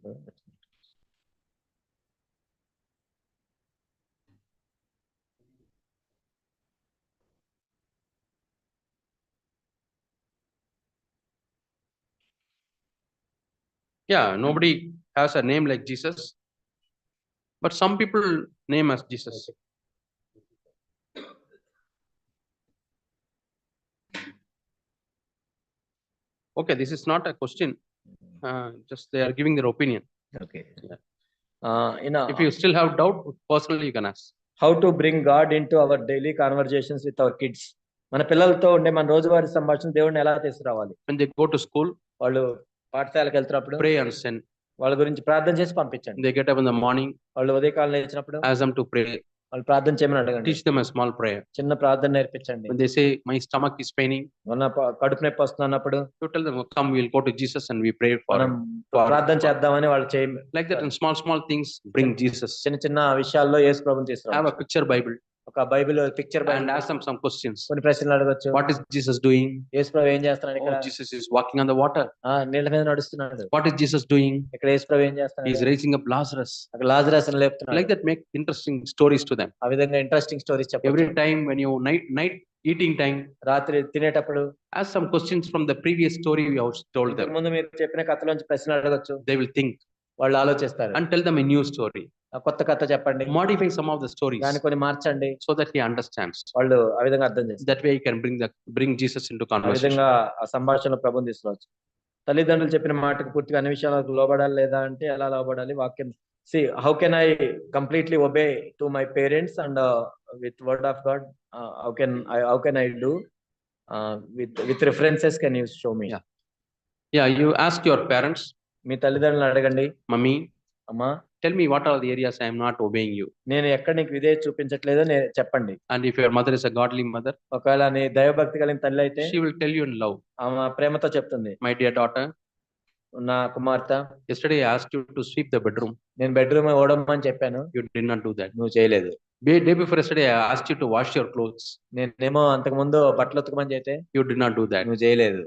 Yeah, nobody has a name like Jesus, but some people name as Jesus. Okay, this is not a question. Just they are giving their opinion. okay. Yeah. If you still have doubt, personally you can ask. How to bring God into our daily conversations with our kids? మన పిల్లలతో ఉండే మన రోజువారీ సంభాషణ దేవుడిని ఎలా తీసుకురావాలి? When they go to school, వాళ్ళు పాఠశాలకు వెళ్తున్నప్పుడు pray and send. వాళ్ళ గురించి ప్రార్థన చేసి పంపించండి. They get up in the morning, వాళ్ళు ఉదయకాలం లేచినప్పుడు ask them to pray. వాళ్ళు ప్రార్థన చేయమని అడగండి. Teach them a small prayer. చిన్న ప్రార్థన నేర్పించండి. When they say my stomach is paining, మన కడుపు నొప్పి వస్తున్నప్పుడు you tell them, come, we'll go to Jesus and we pray for మనం ప్రార్థన చేద్దామని వాళ్ళు చేయ. Like that, in small things, bring Jesus. చిన్న చిన్న విషయాల్లో యేసు ప్రభువుని తీసుకురా. Have a picture Bible. ఒక Bible picture And ask them some questions. కొన్ని ప్రశ్నలు అడగొచ్చు. What is Jesus doing? యేసు ప్రభు ఏం చేస్తున్నాడు ఇక్కడ? Oh, Jesus is walking on the water. నీళ్ళ మీద నడుస్తున్నాడు. What is Jesus doing? ఇక్కడ యేసు ప్రభు ఏం చేస్తున్నాడు? He is raising up Lazarus. అక్కడ లాజరస్ని లేపుతున్నాడు. Like that, make interesting stories to them. ఆ విధంగా ఇంట్రెస్టింగ్ స్టోరీస్ చెప్పండి. Every time when you night eating time, రాత్రి తినేటప్పుడు ask some questions from the previous story you have told them. ముందు మీరు చెప్పిన కథలోంచి ప్రశ్నలు అడగొచ్చు. They will think. వాళ్ళు ఆలోచిస్తారు. And tell them a new story. కొత్త కథ చెప్పండి. Modify some of the stories. దాన్ని కొన్ని మార్చండి. So that he understands. వాళ్ళు ఆ విధంగా అర్థం చేస్తారు. That way you can bring Jesus into ఆ conversation. విధంగా ఆ సంభాషణలో ప్రభువుని తీసుకురావచ్చు. తల్లిదండ్రులు చెప్పిన మాటకు పూర్తిగా అన్ని విషయాలకు లోబడాలి లేదా అంటే ఎలా లోబడాలి? వాక్యం how can I completely obey to my parents and with word of God? How can I do with references? Can you show me? Yeah, you ask your parents. మీ తల్లిదండ్రులను అడగండి. Mummy, అమ్మా, tell me what are the areas I am not obeying you. నేను ఎక్కడ నీకు విధేయత చూపించట్లేదో చెప్పండి. And if your mother is a godly mother, ఒకవేళ నీ దైవభక్తి కలిగిన తల్లి అయితే she will tell you in love. ఆమె ప్రేమతో చెప్తుంది. My dear daughter, నా కుమార్తె, yesterday I asked you to sweep the bedroom. నేను బెడ్రూమ్ ఓడమని చెప్పాను. You did not do that. నువ్వు చేయలేదు. Day before yesterday I asked you to wash your clothes. నేనేమో అంతకు ముందు బట్టలు ఉతకమని చెప్తే You did not do that. నువ్వు చేయలేదు.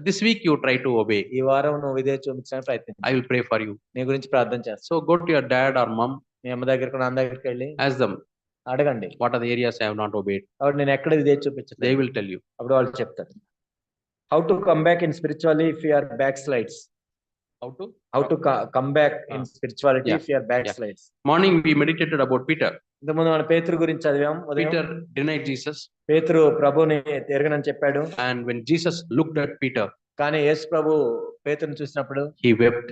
This week you try to obey. ఈ వారం నువ్వు విధేయత చూపించడానికి ప్రయత్నించు. I will pray for you. నీ గురించి ప్రార్థన చేస్తా. So go to your dad or mom. మీ అమ్మ దగ్గరికి నాన్న దగ్గరికి వెళ్ళి Ask them, అడగండి. what are the areas I have not obeyed? కాబట్టి నేను ఎక్కడ విధేయత చూపించలేదు. They will tell you. అప్పుడు వాళ్ళు చెప్తారు. How to come back in spirituality if you are backslides? How to come back in spirituality if you are backslides? Morning we meditated about Peter. ఇంతకుముందు మనం పేతురు గురించి చదివాం. Peter denied Jesus. పేతురు ప్రభుని ఎరగనని చెప్పాడు. And when Jesus looked at Peter, కానీ యేసు ప్రభు పేతురుని చూసినప్పుడు he wept.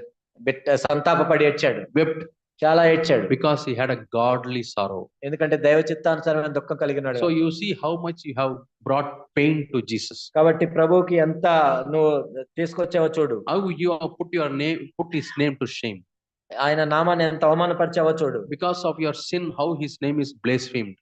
సంతాపపడి ఏడ్చాడు. Wept చాలా ఏడ్చాడు. because he had a godly sorrow. ఎందుకంటే దైవ చిత్తానుసారమైన దుఃఖం కలిగినాడు. So you see how much you have brought pain to Jesus. కాబట్టి ప్రభువుకి ఎంత నువ్వు తీసుకొచ్చావో చూడు. How you have put his name to shame. ఆయన నామాన్ని ఎంత అవమానపరిచావో చూడు. Because of your sin, how his name is blasphemed.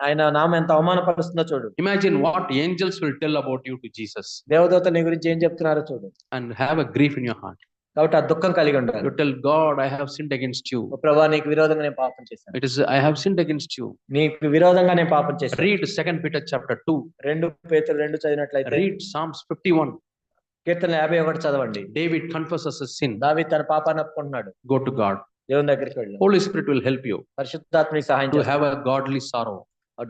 ఆయన నామం ఎంత అవమానపరుస్తుందో చూడు. Imagine what angels will tell about you to Jesus. దేవదూతలు నీ గురించి ఏం చెప్తున్నారో చూడు. And have a grief in your heart. కాబట్టి ఆ దుఃఖం కలిగి ఉండాలి. You tell God, I have sinned against you. ప్రభువా, నీకు విరోధంగా నేను పాపం చేశాను. It is, I have sinned against you. నీకు విరోధంగా నేను పాపం చేశాను. Read 2 Peter chapter 2. 2 పేతురు 2 చదివినట్లయితే, Read Psalms 51. కీర్తన 51 చదవండి. David confesses his sin. దావీదు తన పాపాన్ని ఒప్పుకుంటున్నాడు. Go to God. దేవుని దగ్గరికి వెళ్ళు. Holy Spirit will help you పరిశుద్ధాత్మని సహాయం to చేస్తాడు. have a godly sorrow.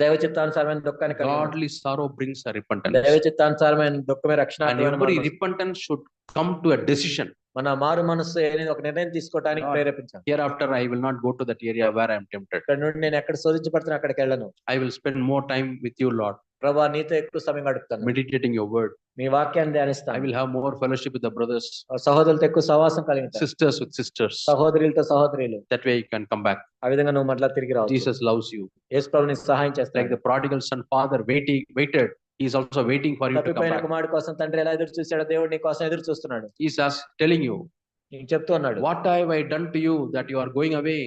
దైవ చిత్తానుసారమైన దుఃఖాన్ని కలిగి ఉండాలి. Godly sorrow brings a repentance. దైవ చిత్తానుసారమైన దుఃఖమే రక్షణ. And every repentance should come to a decision. మన మారు మనస్సు అనేది ఒక నిర్ణయం తీసుకోవడానికి ప్రేరేపించాలి. Hereafter I will not go to that area where I am tempted. ఇక్కడ నుండి నేను ఎక్కడ శోధించబడుతున్నా అక్కడికి వెళ్ళను. I will spend more time with you, Lord. ప్రభువా, నీతో ఎక్కువ సమయం గడుపుతాను. Meditating your word. మీ వాక్యాన్ని ధ్యానిస్తాను. I will have more fellowship with the brothers. సహోదరులతో ఎక్కువ సహవాసం కలిగి ఉంటాను. Sisters with sisters. సహోదరులతో సహోదరులు. That way you can come back. ఆ విధంగా నువ్వు మళ్ళా తిరిగి రావచ్చు. Jesus loves you. యేసు ప్రభు నీకు సహాయం చేస్తాడు. Like the prodigal son father waited. He is also waiting for you to come తప్పిపోయిన back. కుమారుడి కోసం తండ్రి ఎలా ఎదురు చూశాడో దేవుడు నీ కోసం ఎదురు చూస్తున్నాడు. He is telling you, నీకు చెప్తూ ఉన్నాడు, What have I done to you that you are going away?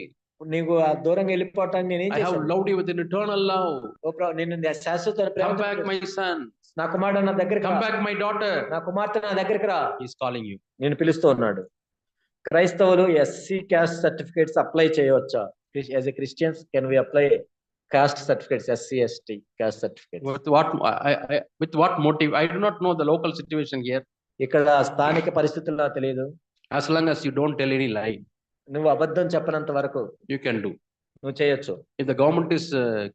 నీకు ఆ దూరంగా వెళ్ళిపోవటానికి నేనేం I have చేశాను? loved you with an eternal love. ఓ ప్రభు, నిన్ను శాశ్వత Come Prema, back, my son. నా కుమారుడు నా దగ్గరికి Come రా, back, my daughter. నా కుమార్తె నా దగ్గరికి రా, He's calling you. నేను పిలుస్తూ ఉన్నాడు. క్రైస్తవులు ఎస్సీ క్యాస్ట్ సర్టిఫికేట్స్ అప్లై చేయవచ్చా? As a Christians can we apply caste certificates, SC, ST caste certificates? With what motive? I do not know the local situation here. ఇక్కడ స్థానిక పరిస్థితులు నాకు తెలియదు. As long as you don't tell any lie, నువ్వు అబద్ధం చెప్పనంత వరకు you can do. నువ్వు చేయొచ్చు. If the government is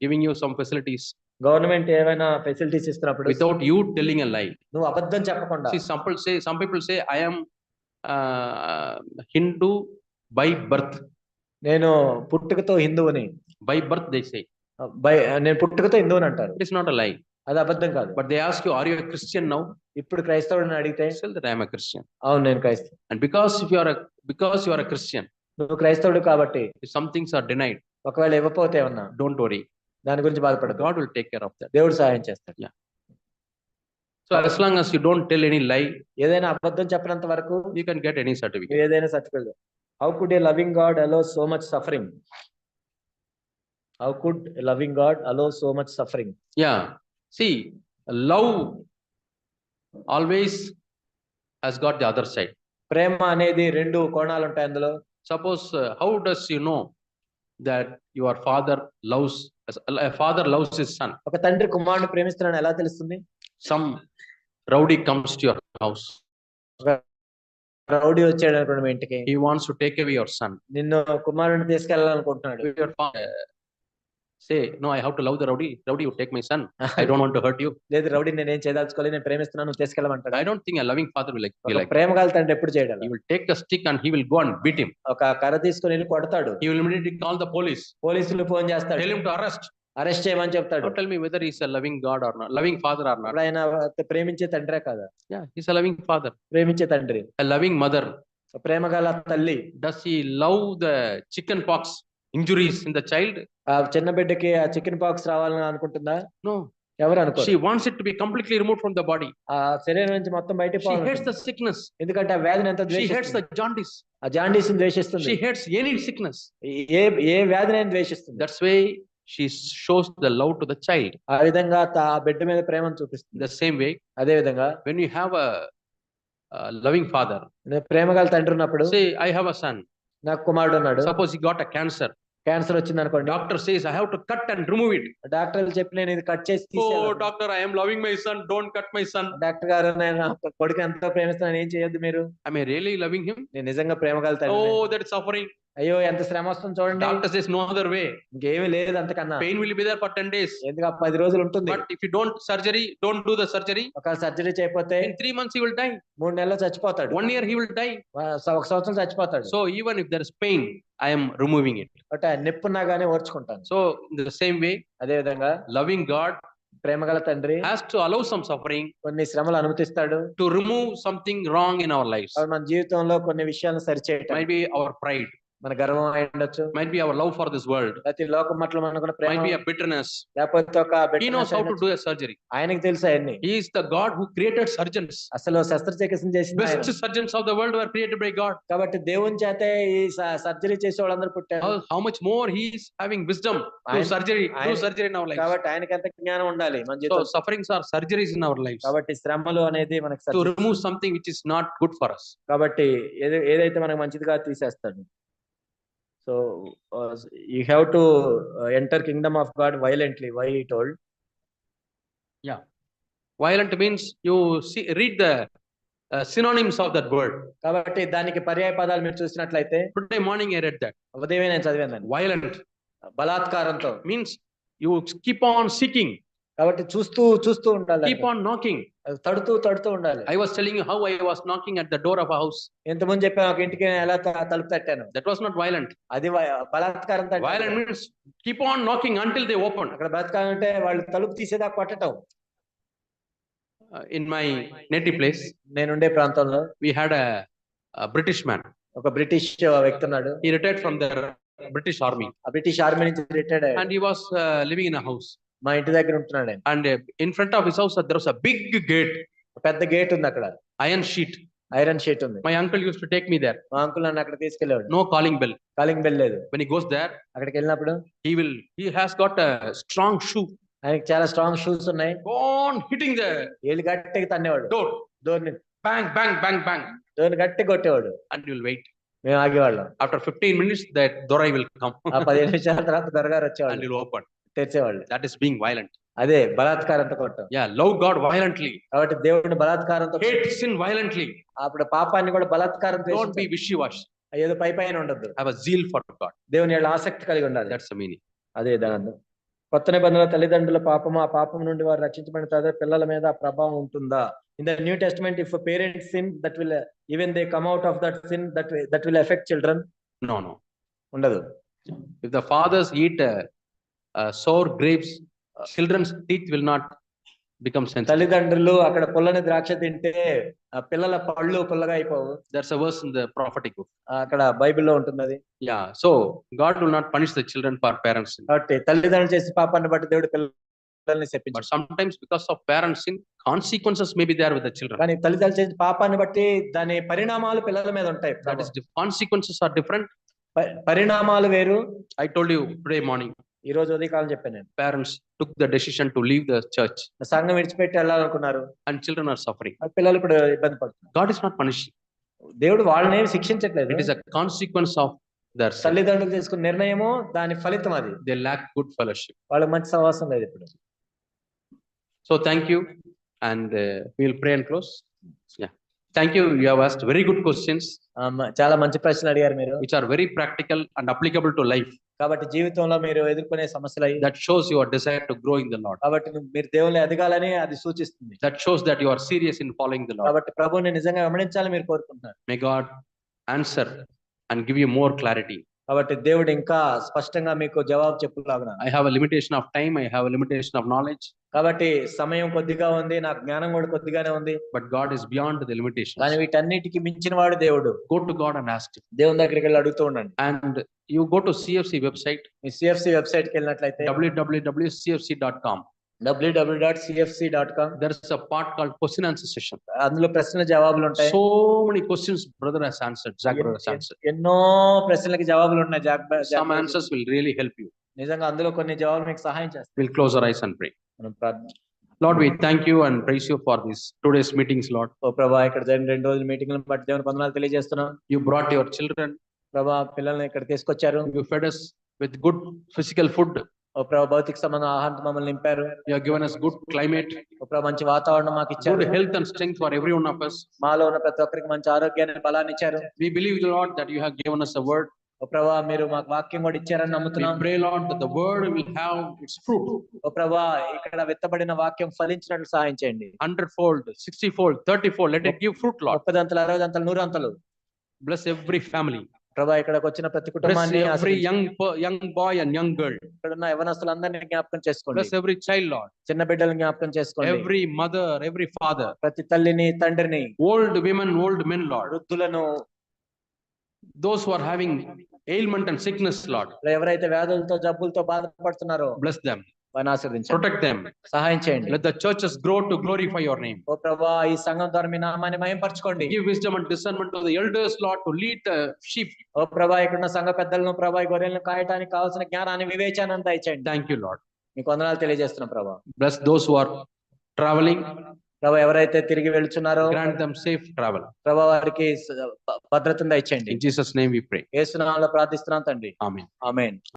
giving you some facilities, government ఏమైనా ఫెసిలిటీస్ ఇస్తున్నప్పుడు without you telling a lie. నువ్వు అబద్ధం చెప్పకుండా. See, some people say, I am Hindu by birth. నేను పుట్టుకతో హిందువుని. By birth they say. నేను పుట్టుకతో హిందువుని అంటారు. It is not a lie. అది అబద్ధం కాదు. But they ask you, are you a Christian now? ఇప్పుడు క్రైస్తవుడిని అడిగితే, Tell that I am a Christian. అవును నేను క్రైస్తవు. And because you are a Christian, నువ్వు క్రైస్తవుడు కాబట్టి if some things are denied, ఒకవేళ ఇవ్వకపోతే ఏమన్నా, don't worry. దాని గురించి బాధపడదు. God will take care of that. దేవుడు సహాయం చేస్తాడు. Yeah. So as long as you don't tell any lie, ఏదైనా అబద్ధం చెప్పినంత వరకు you can get any certificate. ఏదైనా certificate. How could a loving God allow so much suffering? How could a loving God allow so much suffering? Yeah. See, love always has got the other side. ప్రేమ అనేది రెండు కోణాలు ఉంటాయి అందులో. Suppose, how does you know that your father loves, a father loves his son? ఒక తండ్రి కుమారుని ప్రేమిస్తున్నాడని ఎలా తెలుస్తుంది? Some rowdy comes to your house. Rowdy వచ్చాడు అనుకోండి మీ ఇంటికి. He wants to take away your son. నిన్ను కుమారుని తీసుకెళ్లాలనుకుంటున్నాడు. Your father say, no, I have to love the rowdy. Rowdy, you take my son. I don't want to hurt you. లేదు, rowdy నేనేం చేయదలుచుకోలేదు, నేను ప్రేమిస్తున్నాను, నువ్వు తీసుకెళ్ళమంటాడు. I don't think a loving father will be like. ప్రేమ గల తండ్రి ఎప్పుడు చేయడు. He will take a stick and he will go and beat him. ఒక కర్ర తీసుకొని వెళ్ళి కొడతాడు. He will immediately call the police. పోలీసులు ఫోన్ చేస్తాడు. Tell him to arrest. Arrest చేయమని చెప్తాడు. Don't tell me whether he's a loving God or not, loving father or not. ఆయన ప్రేమించే తండ్రే కదా? Yeah, he's a loving father. ప్రేమించే తండ్రి. A loving mother. ప్రేమ గల తల్లి. Does he love the chicken pox injuries in the child? ఆ చిన్న బిడ్డకి ఆ చికెన్ పాక్స్ రావాలని అనుకుంటుందా? No. ఎవరు అనుకోరు. She wants it to be completely removed from the body. ఆ శరీరం నుంచి మొత్తం బయటికి She పోవాలి. hates the sickness. ఎందుకంటే ఆ వ్యాధిని ఎంత She hates ద్వేషిస్తుంది. the jaundice. ఆ జాండీస్ ద్వేషిస్తుంది. She hates any sickness. ఏ వ్యాధిని ద్వేషిస్తుంది. That's why she shows the love to the child. ఆ విధంగా ఆ బిడ్డ మీద ప్రేమను చూపిస్తుంది. The same way, అదే విధంగా when you have a loving father, ప్రేమ గల తండ్రి ఉన్నప్పుడు, say, I have a son. నాకు కుమారుడు ఉన్నాడు. Suppose he got a cancer. Cancer వచ్చింది అనుకోండి. Doctor says, I have to cut and remove it. డాక్టర్లు చెప్పి నేను ఇది కట్ చేసి Oh, తీసేయాలి. doctor, I am loving my son. Don't cut my son. Doctor గారు, నేను నా కొడుకు ఎంతో ప్రేమిస్తున్నాను, ఏం చేయొద్దు మీరు. Am I really loving him? నేను నిజంగా ప్రేమ గల తండ్రి. Oh, that is suffering. అయ్యో ఎంత శ్రమ వస్తుంది చూడండి. Doctor says, no other way. ఇంకేమీ లేదు అంతకన్నా. Pain will be there for 10 days. ఎందుకు 10 రోజులు ఉంటుంది. But if you don't do the surgery, ఒక సర్జరీ చేయకపోతే in 3 months he will die. 3 నెలల్లో చచ్చిపోతాడు. 1 year he will die. ఒక సంవత్సరం చచ్చిపోతాడు. So even if there is pain, I am removing it. అంటే నిప్పున్నా గానీ ఓర్చుకుంటాను. So in the same way, అదే విధంగా loving God ప్రేమ గల తండ్రి has to allow some suffering కొన్ని శ్రమలు అనుమతిస్తాడు. to remove something wrong in our lives. మన జీవితంలో కొన్ని విషయాలను సరిచేయటం. Might be our pride. మన గర్వం అయి ఉండొచ్చు. Might be our love for this world. ప్రతి లోకం పట్ల మనకున్న ప్రేమ. Might be a bitterness. లేకపోతే ఒక He knows how to do a surgery. ఆయనకి తెలుసు అవన్నీ. He is the God who created surgeons. అసలు శస్త్రచికిత్స చేసిన Best surgeons of the world were created by God. కాబట్టి దేవుని చేతే ఈ సర్జరీ చేసే వాళ్ళందరూ పుట్టారు. How much more he is having wisdom to surgery in our lives. కాబట్టి ఆయనకి ఎంత జ్ఞానం ఉండాలి మన So జీవితంలో. sufferings are surgeries in our lives. కాబట్టి శ్రమలు అనేది మనకి To remove something which is not good for us. కాబట్టి ఏదైతే మనకు మంచిదిగా తీసేస్తాడు. So you have to enter kingdom of God violently. Why he told? Yeah, violent means you read the synonyms of that word. కాబట్టి దానికి పర్యాయ పదాలు మీరు చూసినట్లయితే, Today morning I read that. ఉదయమే నేను చదివాను. Violent బలాత్కారంతో means you keep on seeking. కాబట్టి చూస్తూ ఉండాలి. Keep on knocking. తడుతూ ఉండాలి. I was telling you how I was knocking at the door of a house. ఎంతమంది చెప్పాను ఒక ఇంటికి ఎలా తలుపు తట్టాను. That was not violent. అది బలాత్కారం. Violent means keep on knocking until they open. అక్కడ బలాత్కారం అంటే వాళ్ళు తలుపు తీసేదా కొట్టడం. In my native place, నేనుండే ప్రాంతంలో we had a British man. ఒక బ్రిటిష్ వ్యక్తి ఉన్నాడు. He retired from the British army. ఆ బ్రిటిష్ ఆర్మీ నుంచి రిటైర్డ్ అయ్యాడు. And he was living in a house. మా ఇంటి దగ్గర ఉంటున్నాడు ఆయన. And in front of his house there was a big gate. పెద్ద గేట్ ఉంది అక్కడ. Iron sheet. ఐరన్ షీట్ ఉంది. My uncle used to take me there. మా అంకుల్ నన్ను అక్కడ తీసుకెళ్లేవాడు. No calling bell. Calling bell లేదు. When he goes there, అక్కడికి వెళ్ళినప్పుడు he has got a strong shoe. ఆయనకి చాలా స్ట్రాంగ్ షూస్ ఉన్నాయి. Go on hitting the ఏళ్ళు గట్టిగా తన్నేవాడు. డోర్ని bang, bang, bang, bang. డోర్ని గట్టిగా కొట్టేవాడు. And you'll wait. మేము ఆగేవాళ్ళం. After 15 minutes, that Dorai will come. ఆ 15 నిమిషాల తర్వాత దొరగారు And వచ్చేవాళ్ళు, he'll open. తెరిచేవాళ్ళు. That is being violent. అదే బలాత్కారంతో కొట్టం. Yeah, love God violently. కాబట్టి దేవుడిని బలాత్కారంతో Hate sin violently. అప్పుడు పాపాన్ని కూడా బలాత్కారంతో Don't be wishy-washy. ఏదో పై పైన ఉండద్దు. Have a zeal for God. దేవుని యొక్క ఆసక్తి కలిగి ఉండాలి. That's the meaning. అదే దాని అర్థం. కొత్త నిబంధనల తల్లిదండ్రుల పాపము, ఆ పాపం నుండి వారు రక్షించబడిన తర్వాత పిల్లల మీద ఆ ప్రభావం ఉంటుందా? In the new testament if parents sin that will even they come out of that sin that will effect children. No, no. ఉండదు. If the fathers eat sour grapes, children's teeth will not become sensitive. తల్లిదండ్రులు అక్కడ పుల్లని ద్రాక్ష తింటే ఆ పిల్లల పళ్ళు పుల్లగా అయిపోవు. There's a verse in the prophetic book. అక్కడ బైబిల్లో ఉంటుంది అది. Yeah, so God will not punish the children for parents' sin. కాబట్టి తల్లిదండ్రులు చేసే పాపాన్ని బట్టి దేవుడు పిల్లల్ని But శపించాడు. sometimes because of parents' sin, consequences may be there with the children. కానీ తల్లిదండ్రులు చేసే పాపాన్ని బట్టి దాని పరిణామాలు పిల్లల మీద ఉంటాయి. That is, the consequences are different. పరిణామాలు వేరు. I told you today morning, ఈ రోజు ఉదయకాలం చెప్పాను నేను. parents took the decision to leave the church సంఘం విడిచిపెట్టి వెళ్ళాలనుకున్నారు. and children are suffering. ఆ పిల్లలు ఇప్పుడు ఇబ్బంది పడుతున్నారు. God is not punishing. దేవుడు వాళ్ళని ఏమి శిక్షించట్లేదు. It is a consequence of their sin. తల్లిదండ్రులు తీసుకున్న నిర్ణయము దాని ఫలితం అది. They lack good fellowship. వాళ్ళకి మంచి సహవాసం లేదు ఇప్పుడు. So thank you, and we'll pray and close. Yeah, thank you. You have asked very good questions, చాలా మంచి ప్రశ్నలు అడిగారు మీరు. which are very practical and applicable to life. కాబట్టి జీవితంలో మీరు ఎదుర్కొనే సమస్యలు అయ్యి That shows your desire to grow in the Lord. కాబట్టి మీరు దేవుని ఎదగాలని అది సూచిస్తుంది. That shows that you are serious in following the Lord. కాబట్టి ప్రభువుని నిజంగా వెంబడించాలని మీరు కోరుకుంటున్నారు. May God answer and give you more clarity. కాబట్టి దేవుడు ఇంకా స్పష్టంగా మీకు జవాబు చెప్పులాగున. I have a limitation of time. I have a limitation of knowledge. కాబట్టి సమయం కొద్దిగా ఉంది, నాకు జ్ఞానం కూడా కొద్దిగానే ఉంది. But God is beyond the limitations. కానీ వీటన్నిటికి మించిన వాడు దేవుడు. Go to God and ask Him. దేవుని దగ్గరికి వెళ్ళి అడుగుతూ ఉండండి. And you go to CFC website. Me CFC website కి వెళ్ళినట్లయితే www.cfc.com. www.cfc.com. There is a part called question answer session. అందులో ప్రశ్నల జవాబులు ఉంటాయి. So many questions brother has answered. Jack brother has answered. ఎన్నో ప్రశ్నలకి జవాబులు ఉన్నాయి. Some answers will really help you. నిజంగా అందులో కొన్ని జవాబులు మీకు సహాయం చేస్తాయి. We'll close our eyes and pray. మనం ప్రార్థన. Lord, we thank you and praise you for this today's meetings, Lord. ఓ ప్రభా, ఇక్కడ జరిగిన 2 రోజుల మీటింగ్లను బట్టి దేవుని వందనాలు తెలియజేస్తున్నాం. You brought your children. ప్రభా, పిల్లల్ని ఇక్కడ తీసుకొచ్చారు. You fed us with good physical food. ఓ ప్రభా, భౌతిక సంబంధ ఆహారం మమ్మల్ని నింపారు. You have given us good climate, ఓ ప్రభా, మంచి వాతావరణం మాకు ఇచ్చారు. good health and strength for every one of us. మాలో ఉన్న ప్రతి ఒక్కరికి మంచి ఆరోగ్యాన్ని బలాన్ని ఇచ్చారు. We believe, Lord, that you have given us a word. ఓ ప్రభా, మీరు మాకు వాక్యం కూడా ఇచ్చారని We నమ్ముతున్నాం. pray, Lord, that the word will have its fruit. ఓ ప్రభా, ఇక్కడ విత్తబడిన వాక్యం ఫలించినట్లు సహాయం చేయండి. 100-fold, 60-fold, 30-fold. Let it give fruit, Lord. 30 అంతలు, 60 అంతలు, 100 అంతలు. Bless every family. ప్రభా, ఇక్కడికి వచ్చిన ప్రతి Bless కుటుంబాన్ని every young boy and young girl. ఇక్కడ ఉన్న యవనస్తులందరినీ జ్ఞాపకం చేసుకోండి. Bless every child, Lord. చిన్న బిడ్డలను జ్ఞాపకం చేసుకోండి. Every mother, every father. ప్రతి తల్లిని, తండ్రిని, Old women, old men, Lord. వృద్ధులను, Those who are having ailment and sickness, Lord. ఎవరైతే వ్యాధులతో జబ్బులతో బాధపడుతున్నారో Bless them. వారిని ఆశీర్వదించండి. Protect them. సహాయం చేయండి. Let the churches grow to glorify your name. ఓ ప్రభా, ఈ సంఘం ద్వారా మీ నామాన్ని మహిమపరచుకోండి. Give wisdom and discernment to the elders, Lord, to lead the sheep. ఓ ప్రభా, ఇక్కడ ఉన్న సంఘ పెద్దలను, ప్రభా, ఈ గొర్రెలను కాయటానికి కావాల్సిన జ్ఞానాన్ని, వివేచనాన్ని దయచేయండి. Thank you, Lord. మీకు వందనాలు తెలియజేస్తున్నాం ప్రభా. Bless those who are traveling. ప్రభా, ఎవరైతే తిరిగి వెళ్తున్నారో Grant them safe travel. ప్రభా, వారికి భద్రతను దయచేయండి. In Jesus' name we pray. యేసు నామములో ప్రార్థిస్తున్నాం తండ్రి. Amen. ఆమేన్.